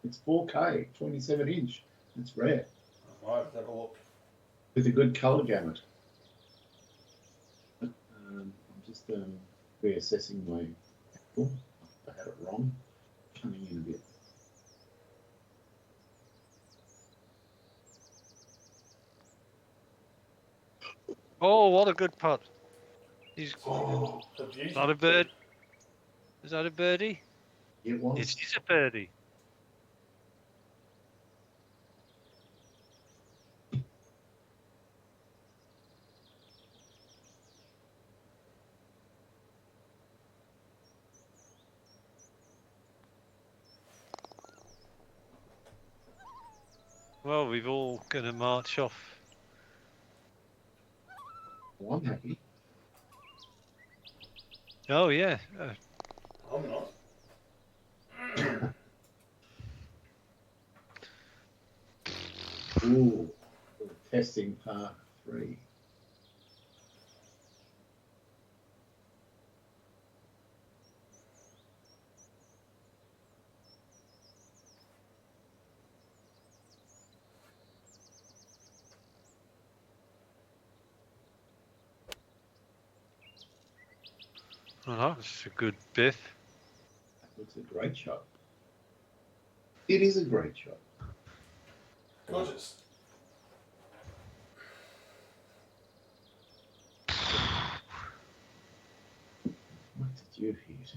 It's 4K, 27-inch. It's rare. I might have to have a look. With a good colour gamut. I'm just reassessing my Apple. I had it wrong. Coming in a bit. Oh, what a good putt. He's A beauty. not a bird. Is that a birdie? It was. It is a birdie. Well, we've all going to march off. Well, I'm happy. Oh, yeah. I'm not. Ooh, testing part 3. Well, that's a good biff. That looks a great shot. It is a great shot. Gorgeous. What did you hit?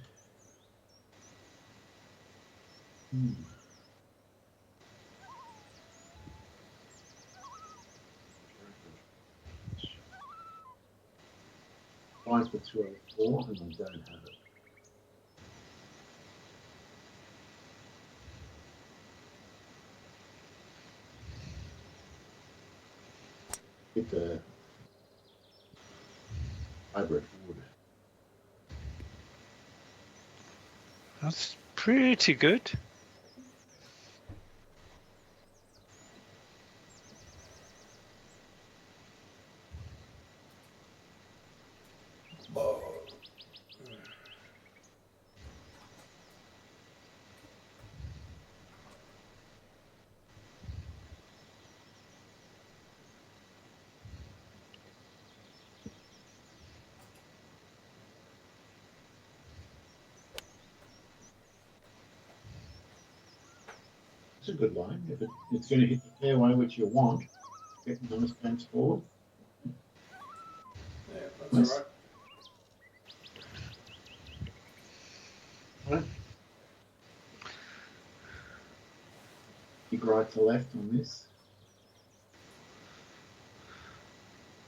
Mine's for 204 and I don't have it. Hit the hybrid wood. That's pretty good. Oh. It's a good line. If it's going to hit the fairway, which you want, get nice banks forward. Yeah, that's Nice. all right. Right. Big right to left on this.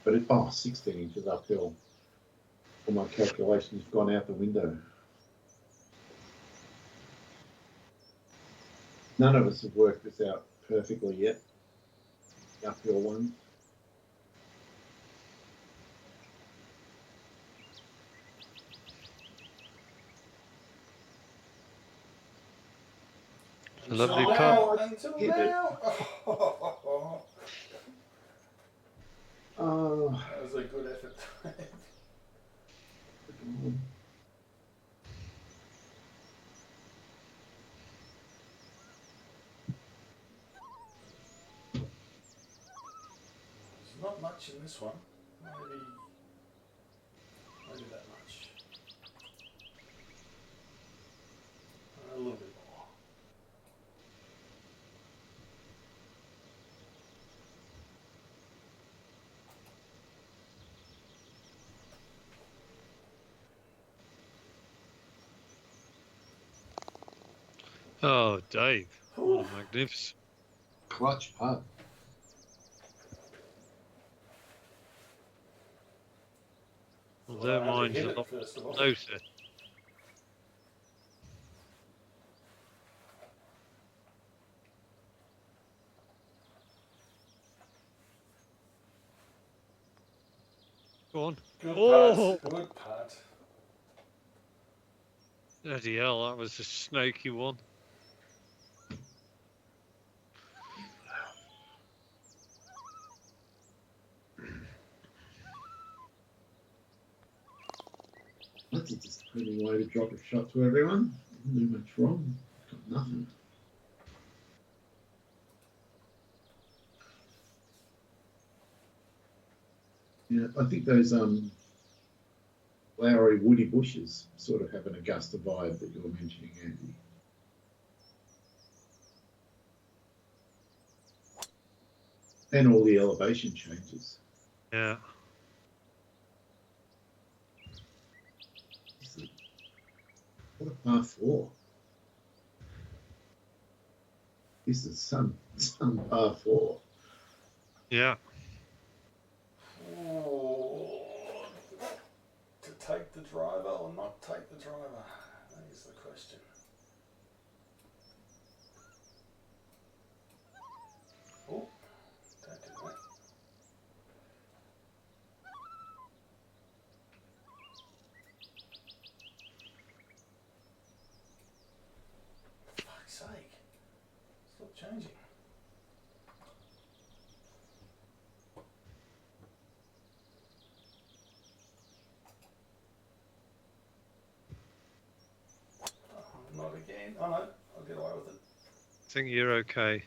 But 16 inches uphill. All my calculations have gone out the window. None of us have worked this out perfectly yet. The uphill one. Lovely Until putt. now, until Hit it. now. Oh, That was a good effort. There's not much in this one. Maybe that much. A little bit more. Oh, Dave. What Ooh. a magnificent. clutch putt. Well, Well, their I had to mine's hit a it lot first of all. closer. Go on. Good Oh, putt. Good putt. bloody hell, that was a snaky one. That's a disappointing way to drop a shot to everyone. Didn't do much wrong. Got nothing. Yeah, I think those flowery woody bushes sort of have an Augusta vibe that you were mentioning, Andy. And all the elevation changes. Yeah. What a par 4. This is some par 4. Yeah. Ooh. To take the driver or not take the driver? That is the question. Oh, don't do that. For fuck's sake. Stop changing. Oh, not again. Oh no, I'll get away with it. I think you're okay.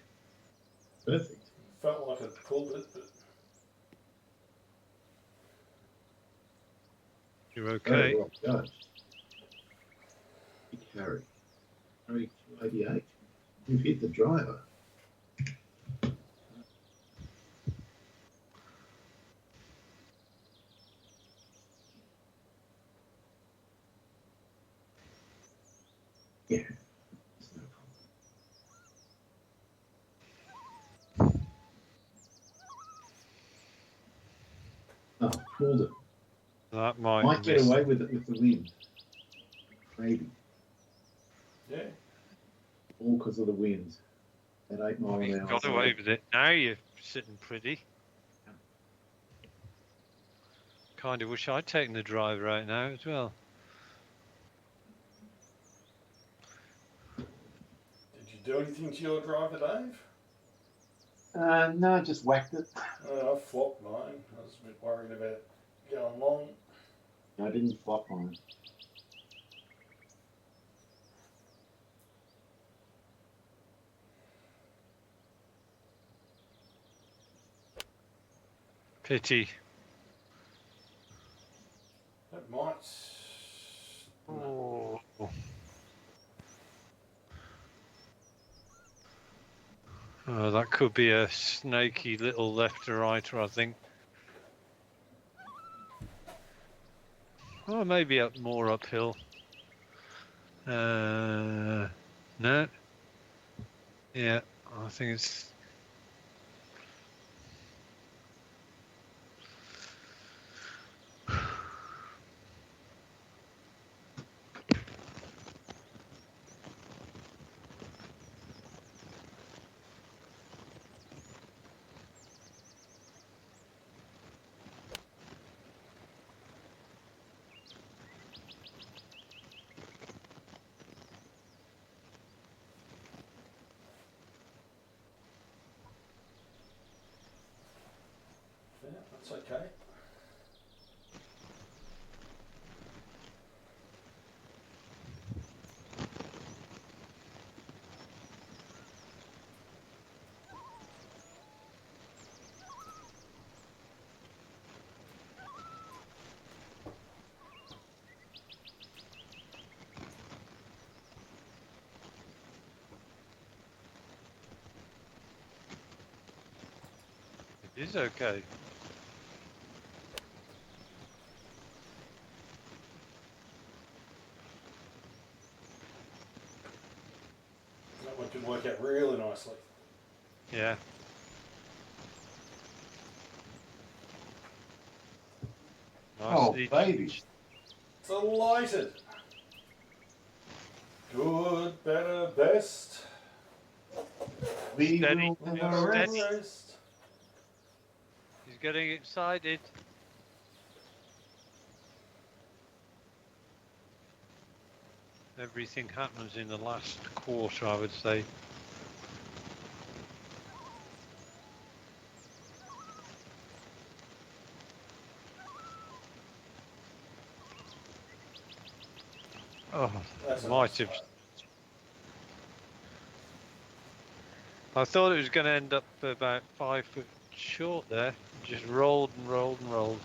Perfect. Felt like I pulled it, but You're Very okay. well judged. Big Harry. Harry 288. You've hit the driver. Yeah. It's no problem. Oh, pulled it. That might Might get miss. away with it with the wind. Maybe. yeah. All because of the wind. At 8 mile You an hour. got away with it. Now you're sitting pretty. Kind of wish I'd taken the driver out now as well. Did you do anything to your driver, Dave? No, just whacked it. I flopped mine. I was a bit worried about going long. I didn't flop mine. Pity. That might. Oh. Oh, that could be a snaky little left to righter, I think. Or maybe up more uphill. No. Yeah, I think it's. Yeah, that's okay. It is okay. That one could work out really nicely. Yeah. Oh, Nicely. baby. Delighted. Good, better, best. We Steady. will never Never Steady. rest. rest. He's getting excited. Everything happens in the last quarter, I would say. Oh, That's a might nice have. start. I thought it was going to end up about 5 foot short there. Just rolled and rolled and rolled.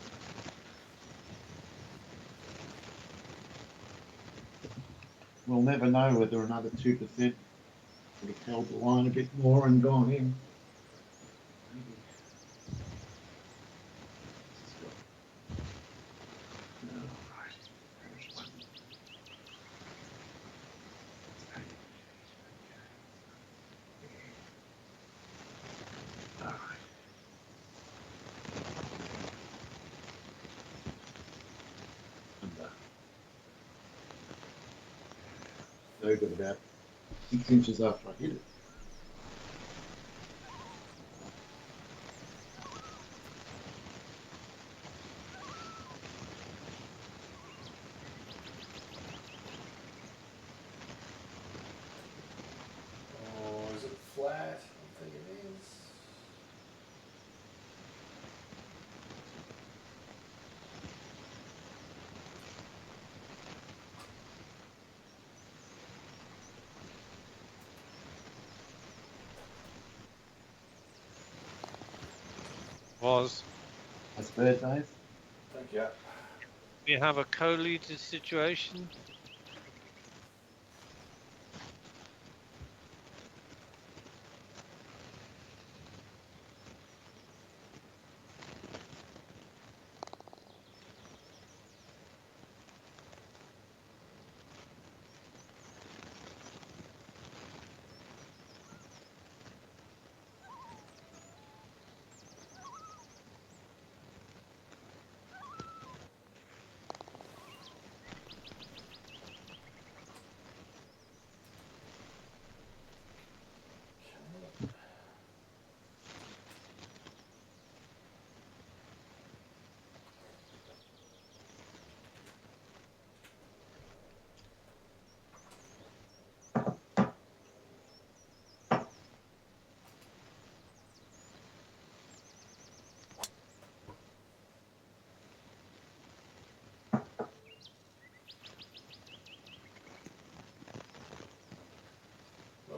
We'll never know whether another 2% would have held the line a bit more and gone in. Maybe. No, right. There's one. All right. Under. No good about 6 inches after I hit it. Oh, is it flat? I think it is. Was. That's bird Dave. Thank you. We have a co-leader situation.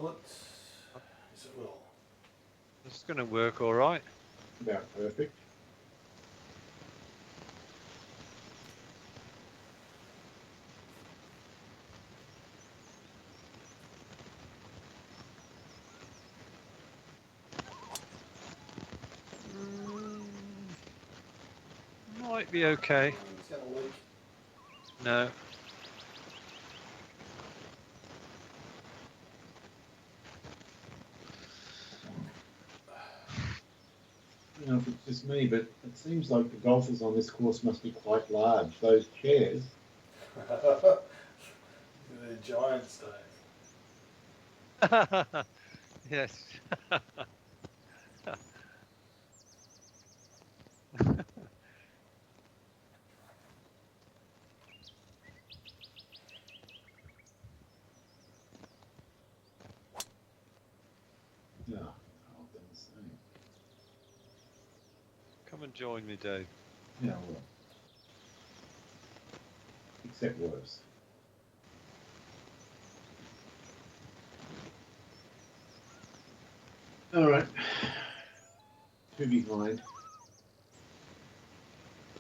Will it? Yes, it will. It's going to work all right. About perfect. Might be okay. It's going to leak. No. I don't know if it's just me, but it seems like the golfers on this course must be quite large. Those chairs. They're giants, Dave. Yes. No, I've done the same. Come and join me, Dave. Yeah, well, except worse. All right, 2 behind.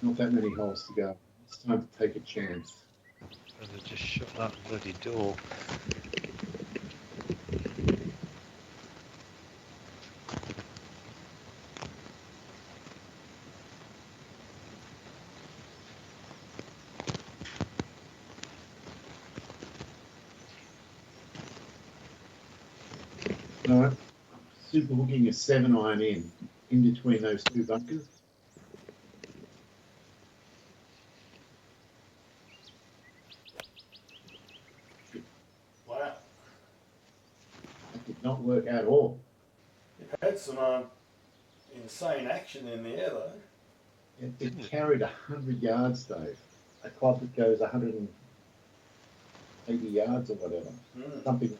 Not that many holes to go. It's time to take a chance. Better just shut that bloody door. All right, super hooking a 7-iron in between those 2 bunkers. Wow. That did not work at all. You've had some insane action in the air, though. It carried 100 yards, Dave. A club that goes 180 yards or whatever. Something.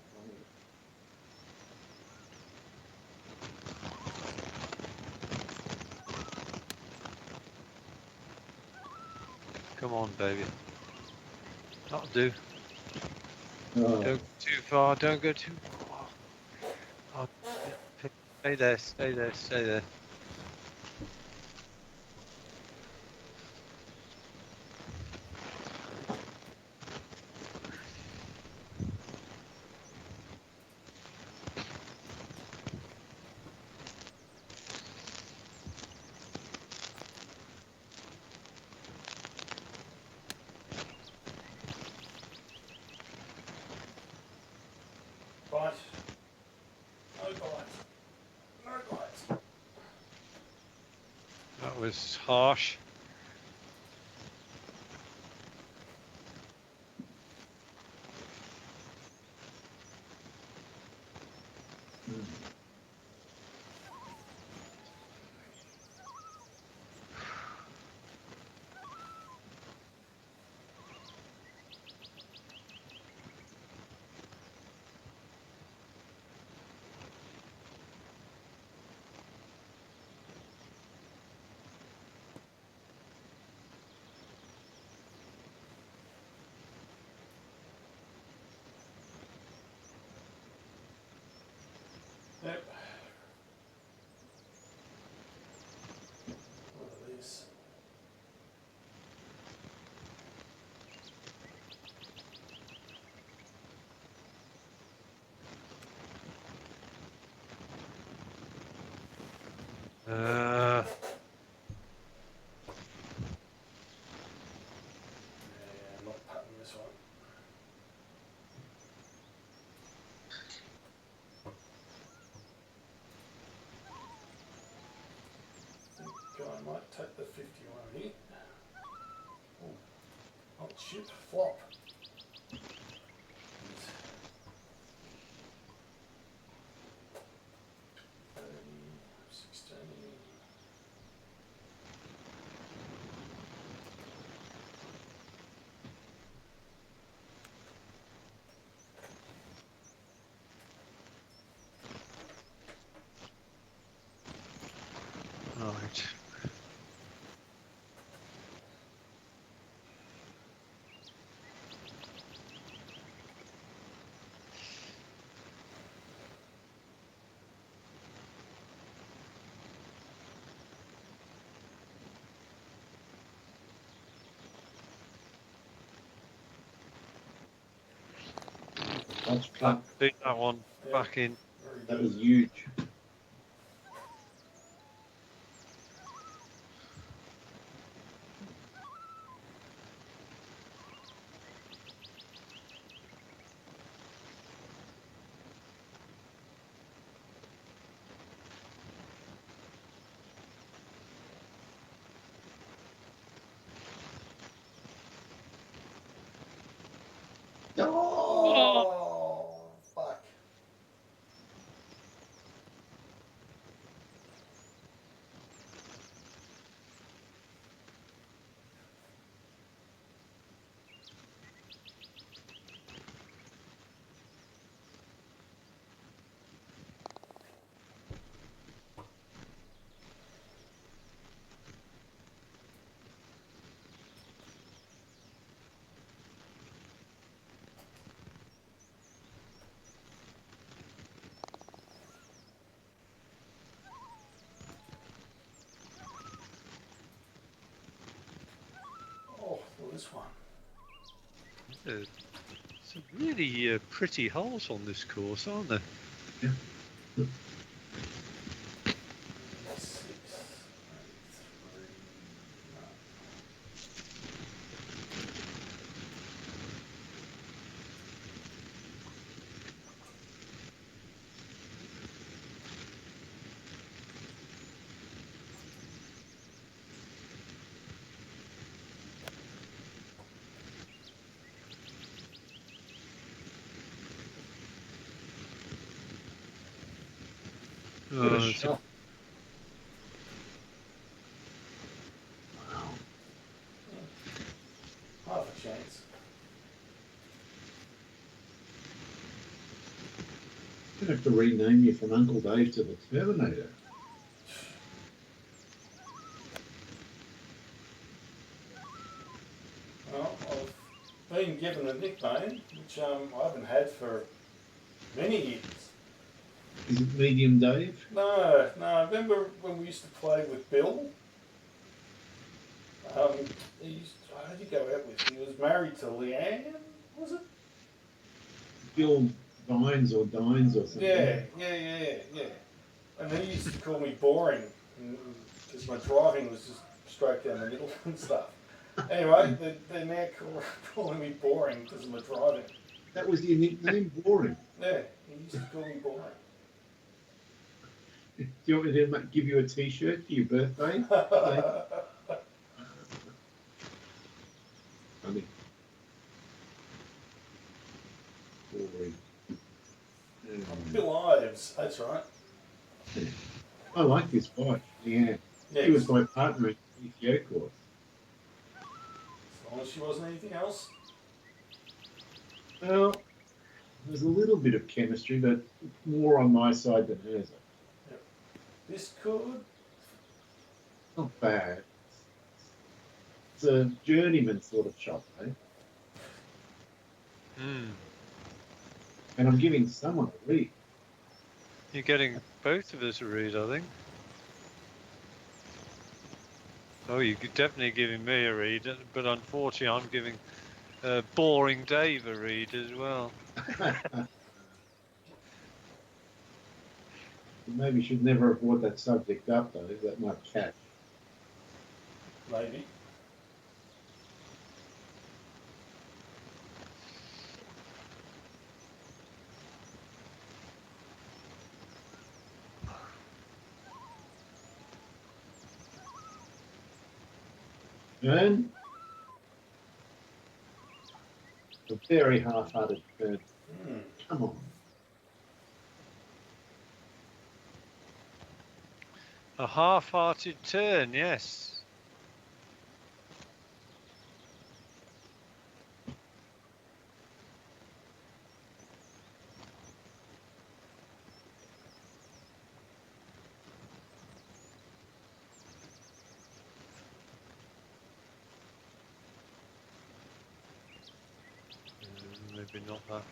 Come on, baby. That'll do. Oh, Don't go too far. Don't go too far. Oh, stay there. Stay there. Stay there. Bite. No bite. No bite. That was harsh. Yep. What are these? Uh, Yeah, I'm not putting this one. I think I might take the 51 here. Oh, hot shit, flop. 30, 16. right. That's fun. Beat that one Yeah. back in. Very That good. was huge. Oh, fuck. Oh, well, this one. Some really pretty holes on this course, aren't there? Yeah. 6, 3, no. What a it's shot. Wow. Half a chance. I'm going to have to rename you from Uncle Dave to the Terminator. Well, I've been given a nickname, which I haven't had for many years. Is it Medium Dave? No, remember when we used to play with Bill? How did he go out with? He was married to Leanne, was it? Bill Vines or Dines or something. Yeah. And he used to call me boring because my driving was just straight down the middle and stuff. Anyway, they're now calling me boring because of my driving. That was your nickname, Boring. Yeah, he used to call me boring. Do you want me to give you a T-shirt for your birthday? Funny. Boring. Bill Ives, that's right. I like this bike. Yeah. Yeah, He was my partner at the PTO course. as long as she wasn't anything else. Well, there's a little bit of chemistry, but more on my side than hers. Yep. This could. Not bad. It's a journeyman sort of shot, eh? And I'm giving someone a read. You're getting both of us a read, I think. Oh, you're definitely giving me a read, but unfortunately I'm giving Boring Dave a read as well. Maybe should never have brought that subject up, though. That might catch. Maybe. And a very half-hearted turn. Come on. A half-hearted turn, yes. Maybe not that.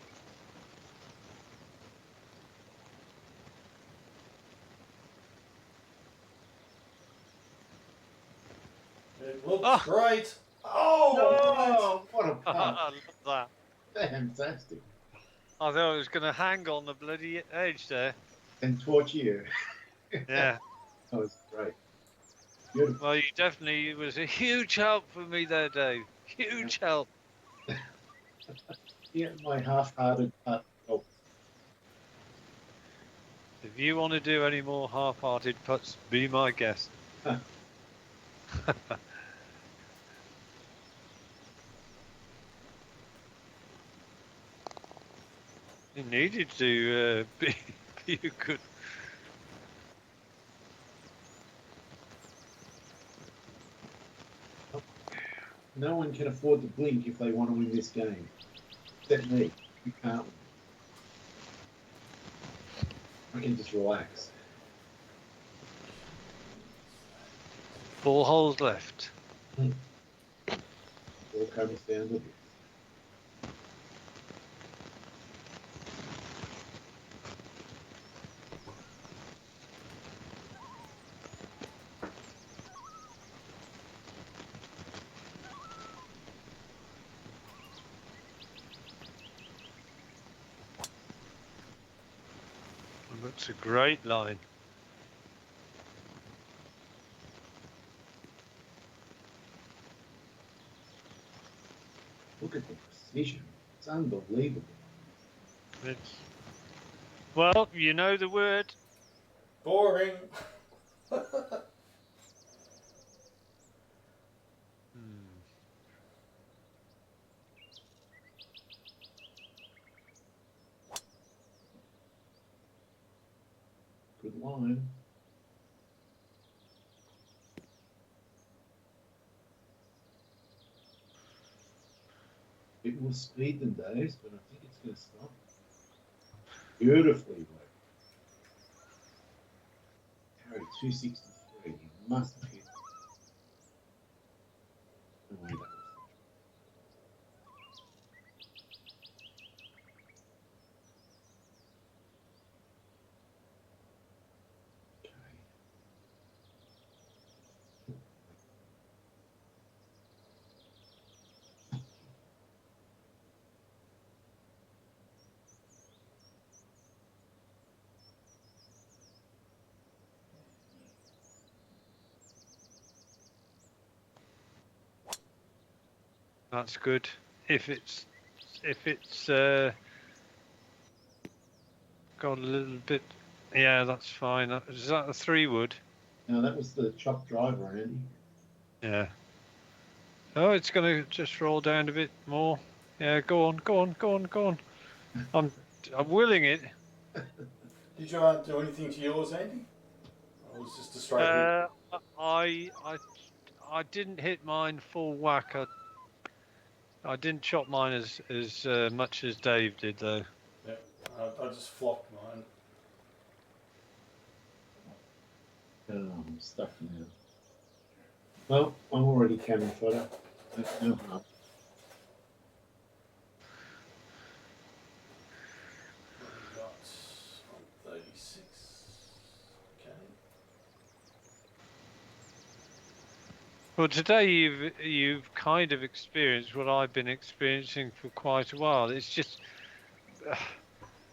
It looks great. Oh, no! What a putt. I love that. Fantastic. I thought I was going to hang on the bloody edge there. And torture you. Yeah. That was great. Beautiful. Well, you definitely was a huge help for me there, Dave. Huge help. Yeah, my half-hearted putt helped. If you want to do any more half-hearted putts, be my guest. Huh. It needed to be a good. No one can afford to blink if they want to win this game. Except me. You can't win. I can just relax. 4 holes left. All comes down to this. That's a great line. Look at the precision. It's unbelievable. It's, well, you know the word. Boring. Good line. It will speed them, Dave, but I think it's going to stop. Beautifully worked. Harry, 263. You must have hit. No way that was okay. That's good. If it's got a little bit, yeah, that's fine. Is that a 3-wood? Now that was the chop driver, Andy. Yeah. Oh, it's going to just roll down a bit more. Yeah, go on. I'm willing it. Did you do anything to yours, Andy? Or was it just a straight hit? I didn't hit mine full whack. I didn't chop mine as much as Dave did though. Yeah, I just flopped mine. Oh, I'm stuck now. Well, I'm already cannon fodder. That's no harm. What have we got? 36. Okay. Well, today you've kind of experienced what I've been experiencing for quite a while. It's just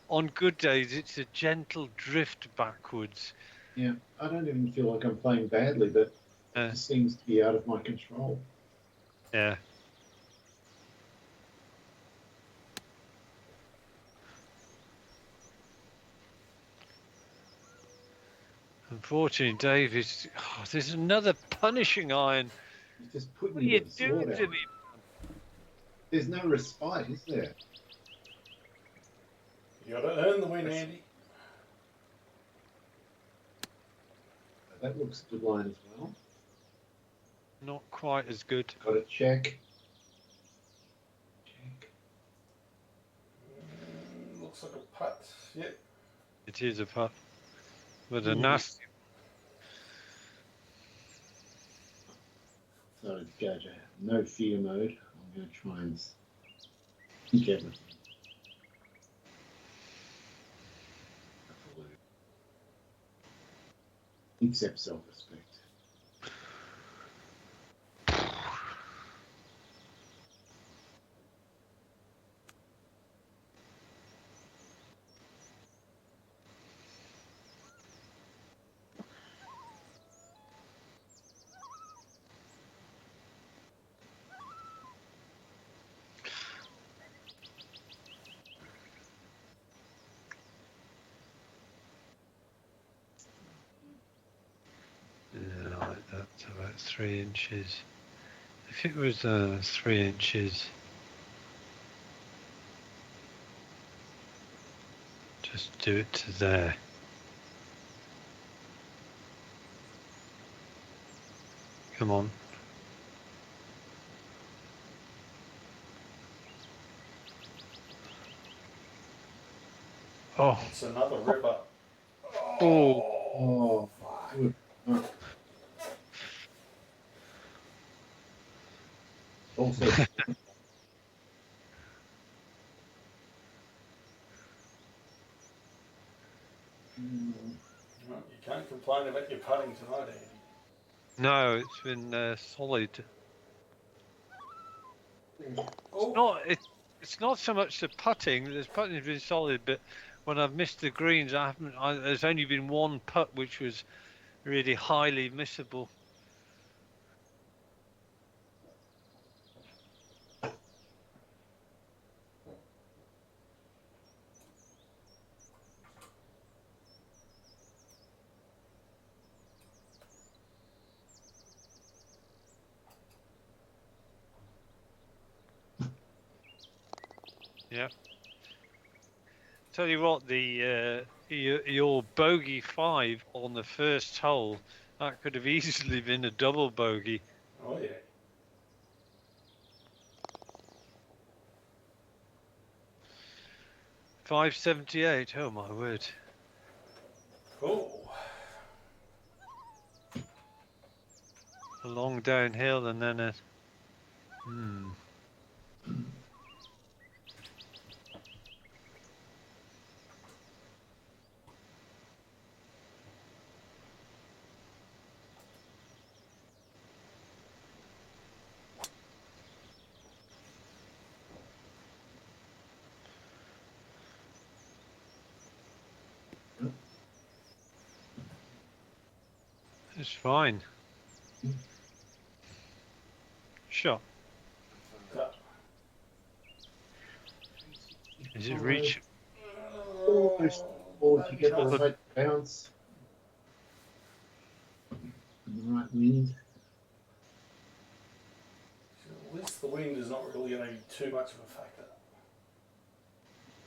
on good days it's a gentle drift backwards. Yeah, I don't even feel like I'm playing badly, but it just seems to be out of my control. Yeah. Unfortunately, Dave is. Oh, there's another punishing iron. He's just putting What are you you with a doing sword to out. me? There's no respite, is there? You got to earn the win, Andy. That looks a good line as well. Not quite as good. Got to check. Check. Looks like a putt. Yep. It is a putt, but a nasty. So go to no fear mode. I'm going to try and think everything. Except self-respect. Yeah, like that's about 3 inches. If it was 3 inches. Let's do it to there. Come on. Oh. It's another ripper. Oh. Oh, good. Oh. Also, Well, you can't complain about your putting tonight, Andy. No, it's been solid. Oh, It's not so much the putting. The putting's been solid, but when I've missed the greens, there's only been one putt which was really highly missable. Yeah. Tell you what, your bogey 5 on the first hole, that could have easily been a double bogey. oh yeah. 578. Oh my word. Cool. A long downhill and then a. It's fine. Sure. Is it reach? Almost. Or if you get the right bounce, and the right wind. At least the wind is not really going to be too much of a factor.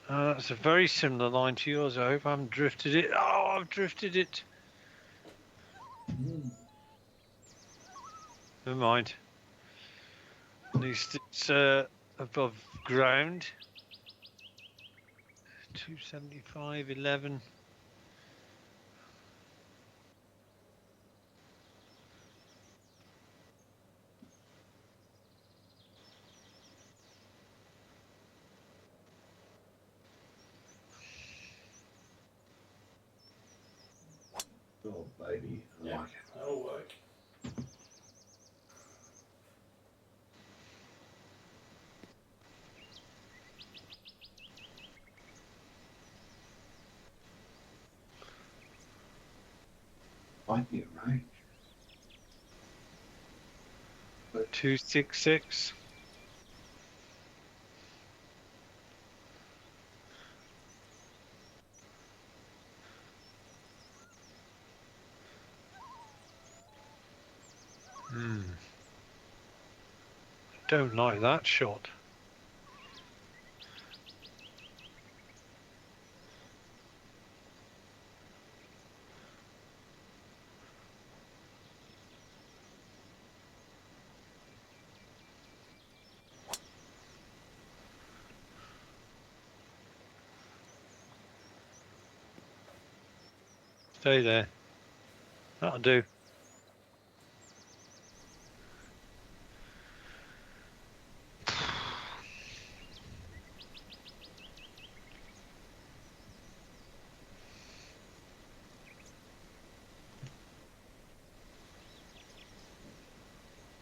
That's a very similar line to yours. I hope I haven't drifted it. Oh, I've drifted it. Never mind. At least it's above ground. 275, 11. Oh, baby. I Yeah, like it. that'll work. Might be a range. 266. Don't like that shot. Stay there. That'll do.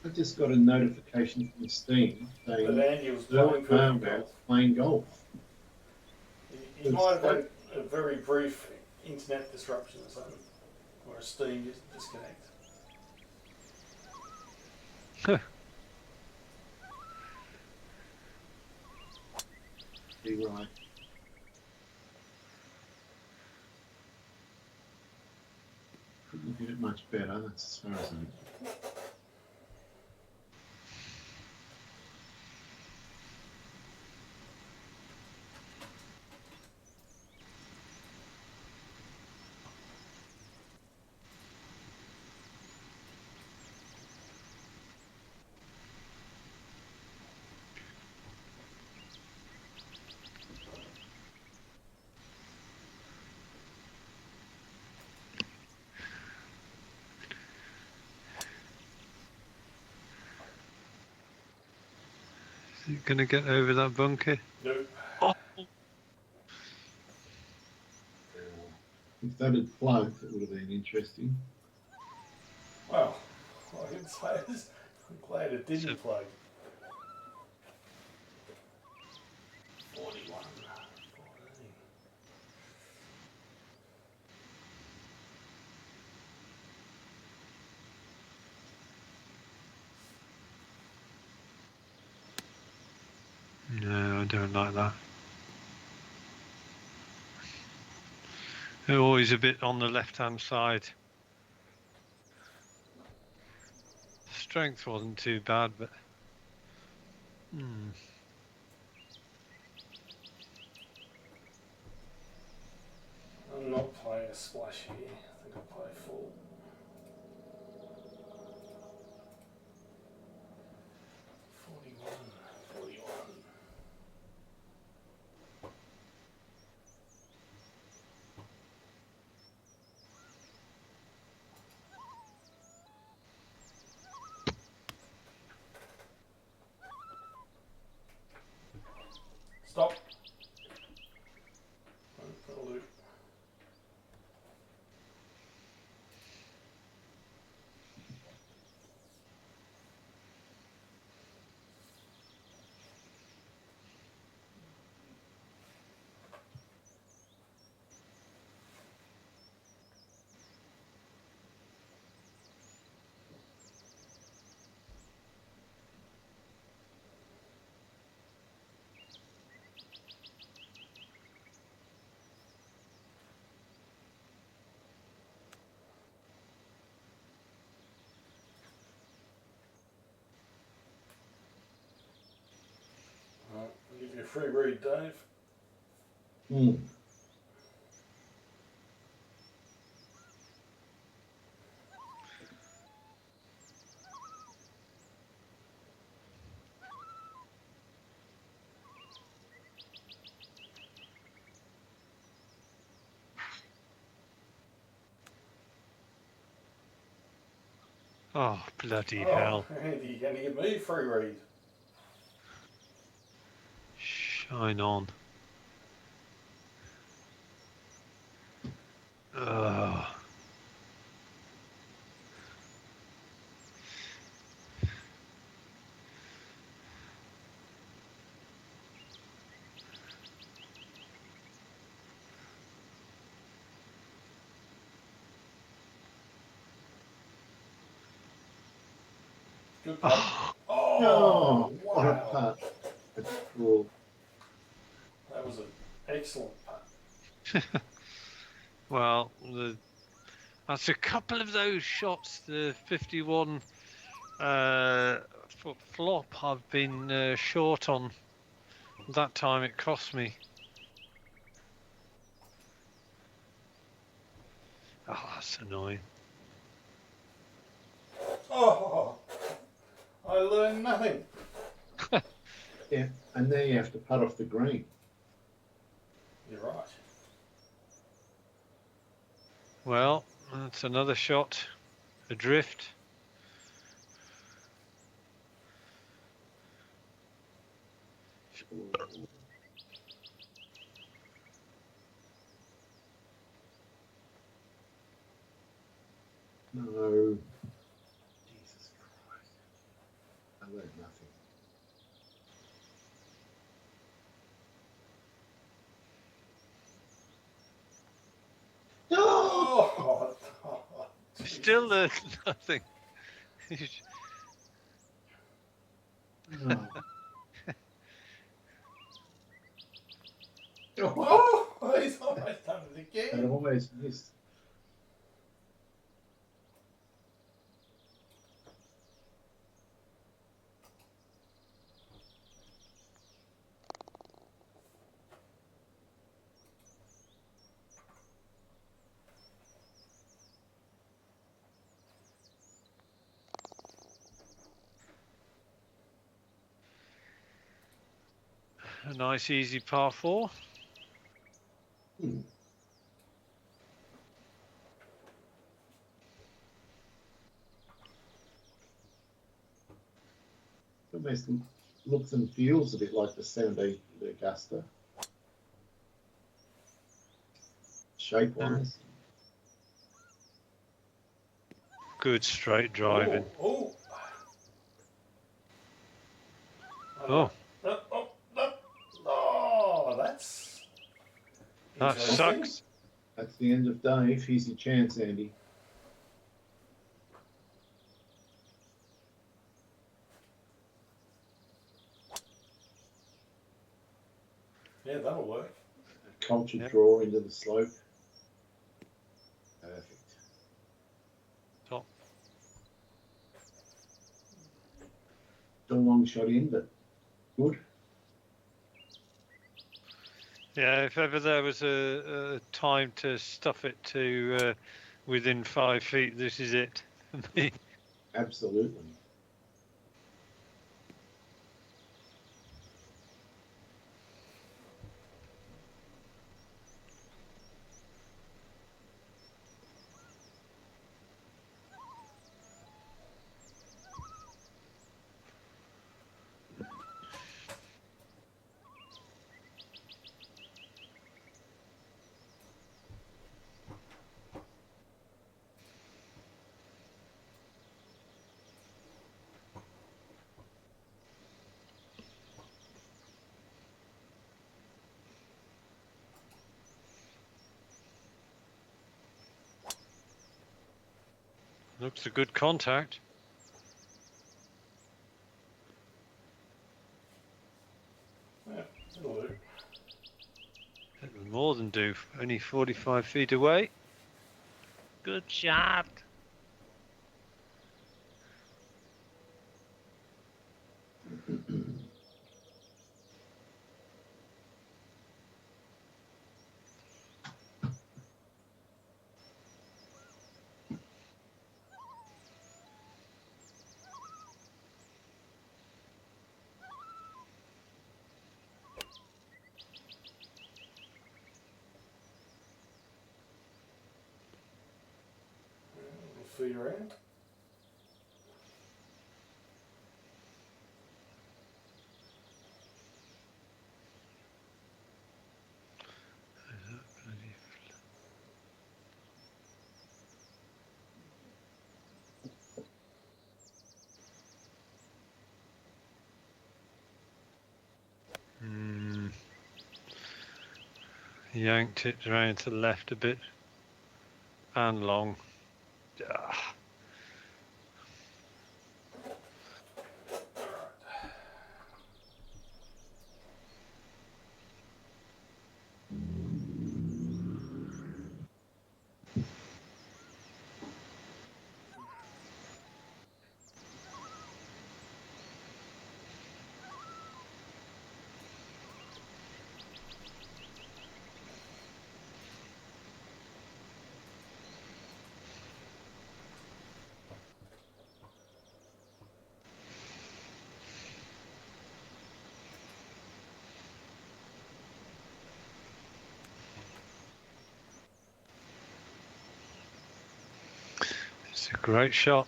I just got a notification from Steam saying But Andy was Derwent playing Mailman's playing golf. He might have had a very brief internet disruption or something, or a Steam disconnect. Be right. Couldn't get it much better. That's as far as I know. Is it going to get over that bunker? No. Oh, If that had plugged, it would have been interesting. Well, I can say this. I'm glad it didn't So- plug. 41. 14. no, I don't like that. They're always a bit on the left-hand side. Strength wasn't too bad, but I'm not playing a splash here. I think I'll play full. 41. 41. Stop. That'll do. Alright, I'll give you a free read, Dave. oh bloody Oh, hell! Andy, you're going to give me a free read. Shine on. Ugh. Good putt. Oh, Oh, What a wow. putt. It's cruel. That was an excellent putt. well, that's a couple of those shots. The 51 foot flop I've been short on. That time it cost me. Oh, that's annoying. Oh, I learned nothing. Yeah, and now you have to putt off the green. You're right. Well, that's another shot adrift. No. Jesus Christ. I learned nothing. No! Oh, Still Jesus. nothing. No. Oh, he's almost done it That again. always missed. A nice easy par 4. Almost looks and feels a bit like the 17 Augusta. Shape-wise. Good straight driving. Oh. Oh. Oh, that's That interesting. sucks. That's the end of Dave. Here's your chance, Andy. Yeah, that'll work. A cultured Yep. draw into the slope. Perfect. Top. Still a long shot in, but good. Yeah, if ever there was a time to stuff it to within 5 feet, this is it for me. Absolutely. Looks a good contact. Yeah, that'll do. It will more than do. Only 45 feet away. Good shot. We'll see you around. Yanked it around to the left a bit and long. Ah. It's a great shot.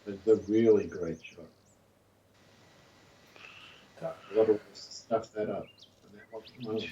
It's a really great shot. A lot of stuff that up. And that wasn't one of them.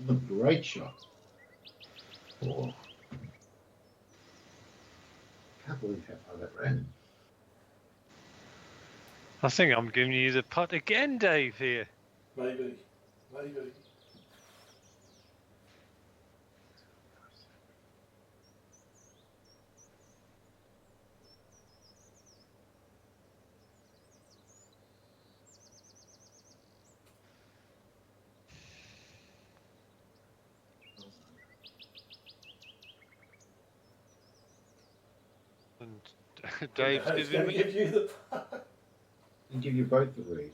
A great shot. Oh. Can't believe how far that ran. I think I'm giving you the putt again, Dave, here. Maybe. And Dave's Dave's giving going to me. give you the putt. And give you both the read.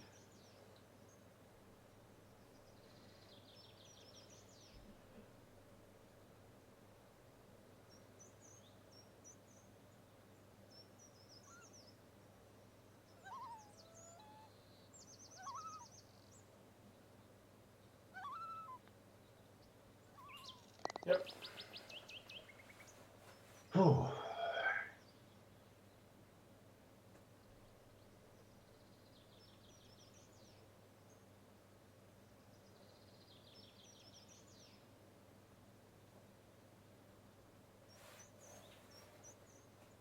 Yep. Oh.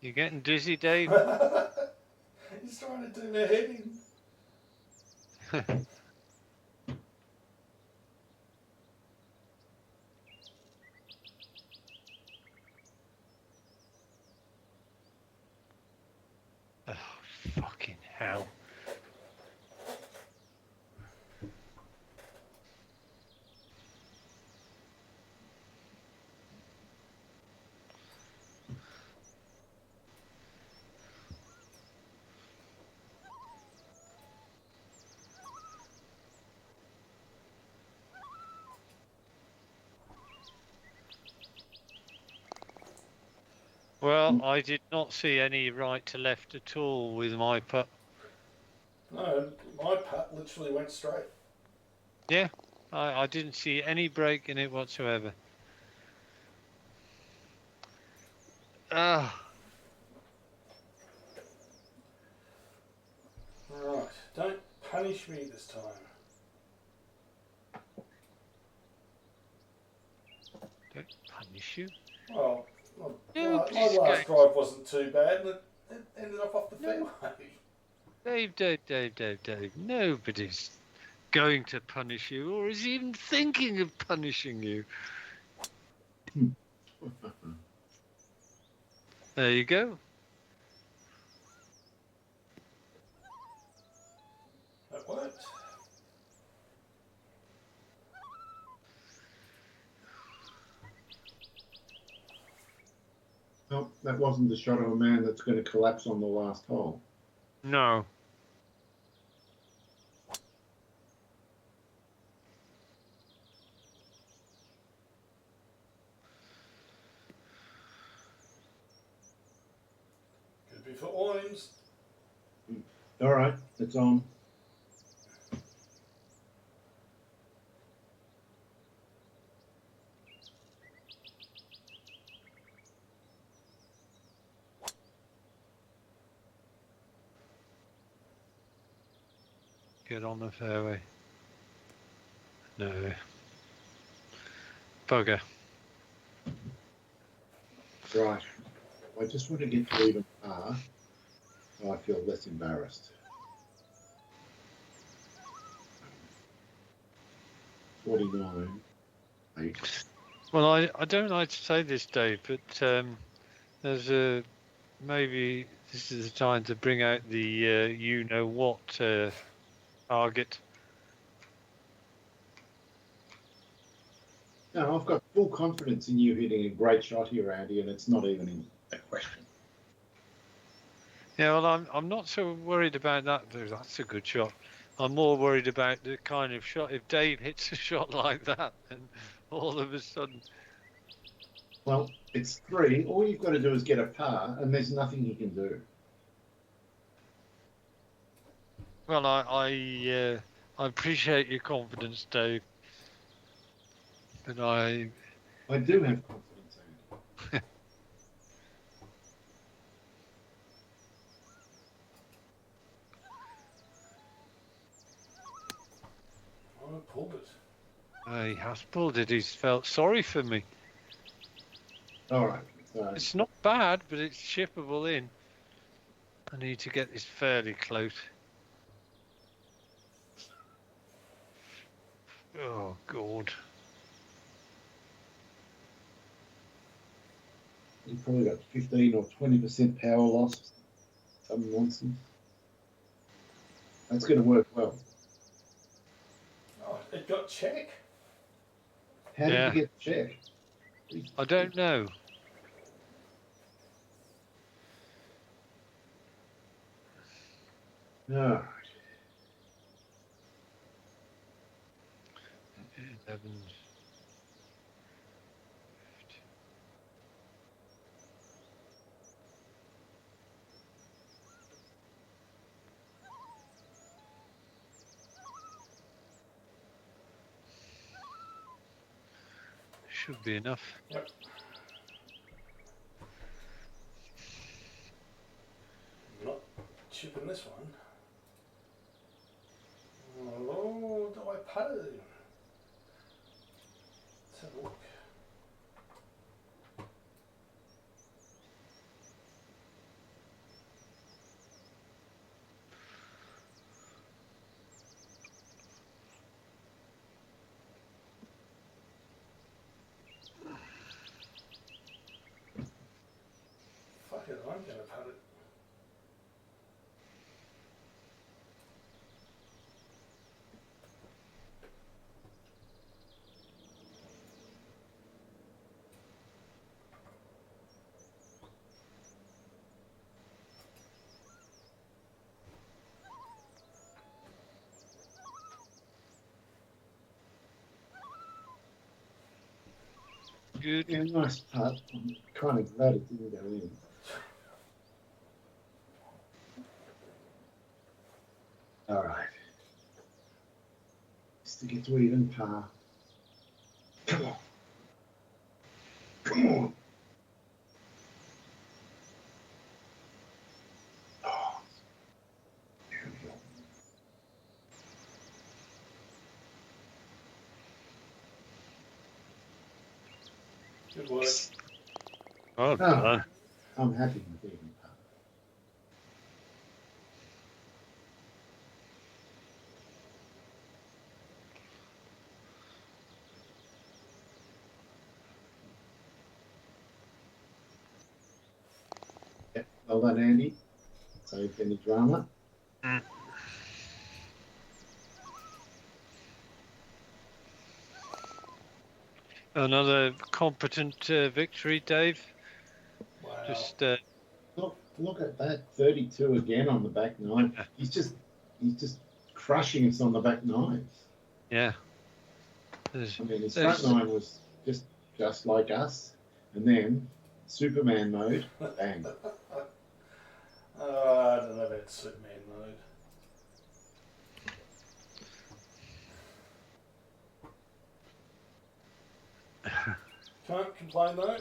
You getting dizzy, Dave? He's trying to do my head in. Oh, fucking hell. Well, I did not see any right to left at all with my putt. No, my putt literally went straight. Yeah, I didn't see any break in it whatsoever. Ah, Right, don't punish me this time. don't punish you. Well, my Nobody's going. last drive wasn't too bad, and it ended up off the No, fairway. Dave. Nobody's going to punish you, or is even thinking of punishing you. There you go. That worked. No, that wasn't the shot of a man that's going to collapse on the last hole. No. Could be for Oims. All right, it's on. Get on the fairway. No. Bugger. Right. I just want to get to even par, so I feel less embarrassed. 49, 8. Well, I don't like to say this, Dave, but there's a maybe this is the time to bring out the you know what target. No, I've got full confidence in you hitting a great shot here, Andy, and it's not even a question. Yeah, well, I'm not so worried about that. That's a good shot. I'm more worried about the kind of shot. If Dave hits a shot like that, and all of a sudden, Well, it's 3. All you've got to do is get a par, and there's nothing you can do. well, I appreciate your confidence, Dave, but I do have confidence, Andy. I pulled it. He has pulled it. He's felt sorry for me. All right. So, It's not bad, but it's shippable in. I need to get this fairly close. Oh, God. you've probably got 15 or 20% power loss. Some nonsense. That's going to work well. Oh, it got check. How did Yeah. you get the check? I don't know. All right. 11. Should be enough. Yep. I'm not chipping this one. Oh, do I pay? Let's have a look. Fuck it, I'm gonna put it. Good. Yeah, nice putt. I'm kind of glad it didn't go in. All right. Just to get to even par. Come on. Come on. Oh, beautiful. Good work. Well Oh, done. I'm happy with even par. Yep. Well done, Andy. Saved any drama. Mm. Another competent victory, Dave. Wow. Just Look at that. 32 again on the back nine. He's just crushing us on the back nines. yeah. I mean, his There's- front nine was just like us, and then Superman mode, bang. I don't know about Superman mode. Can't complain though.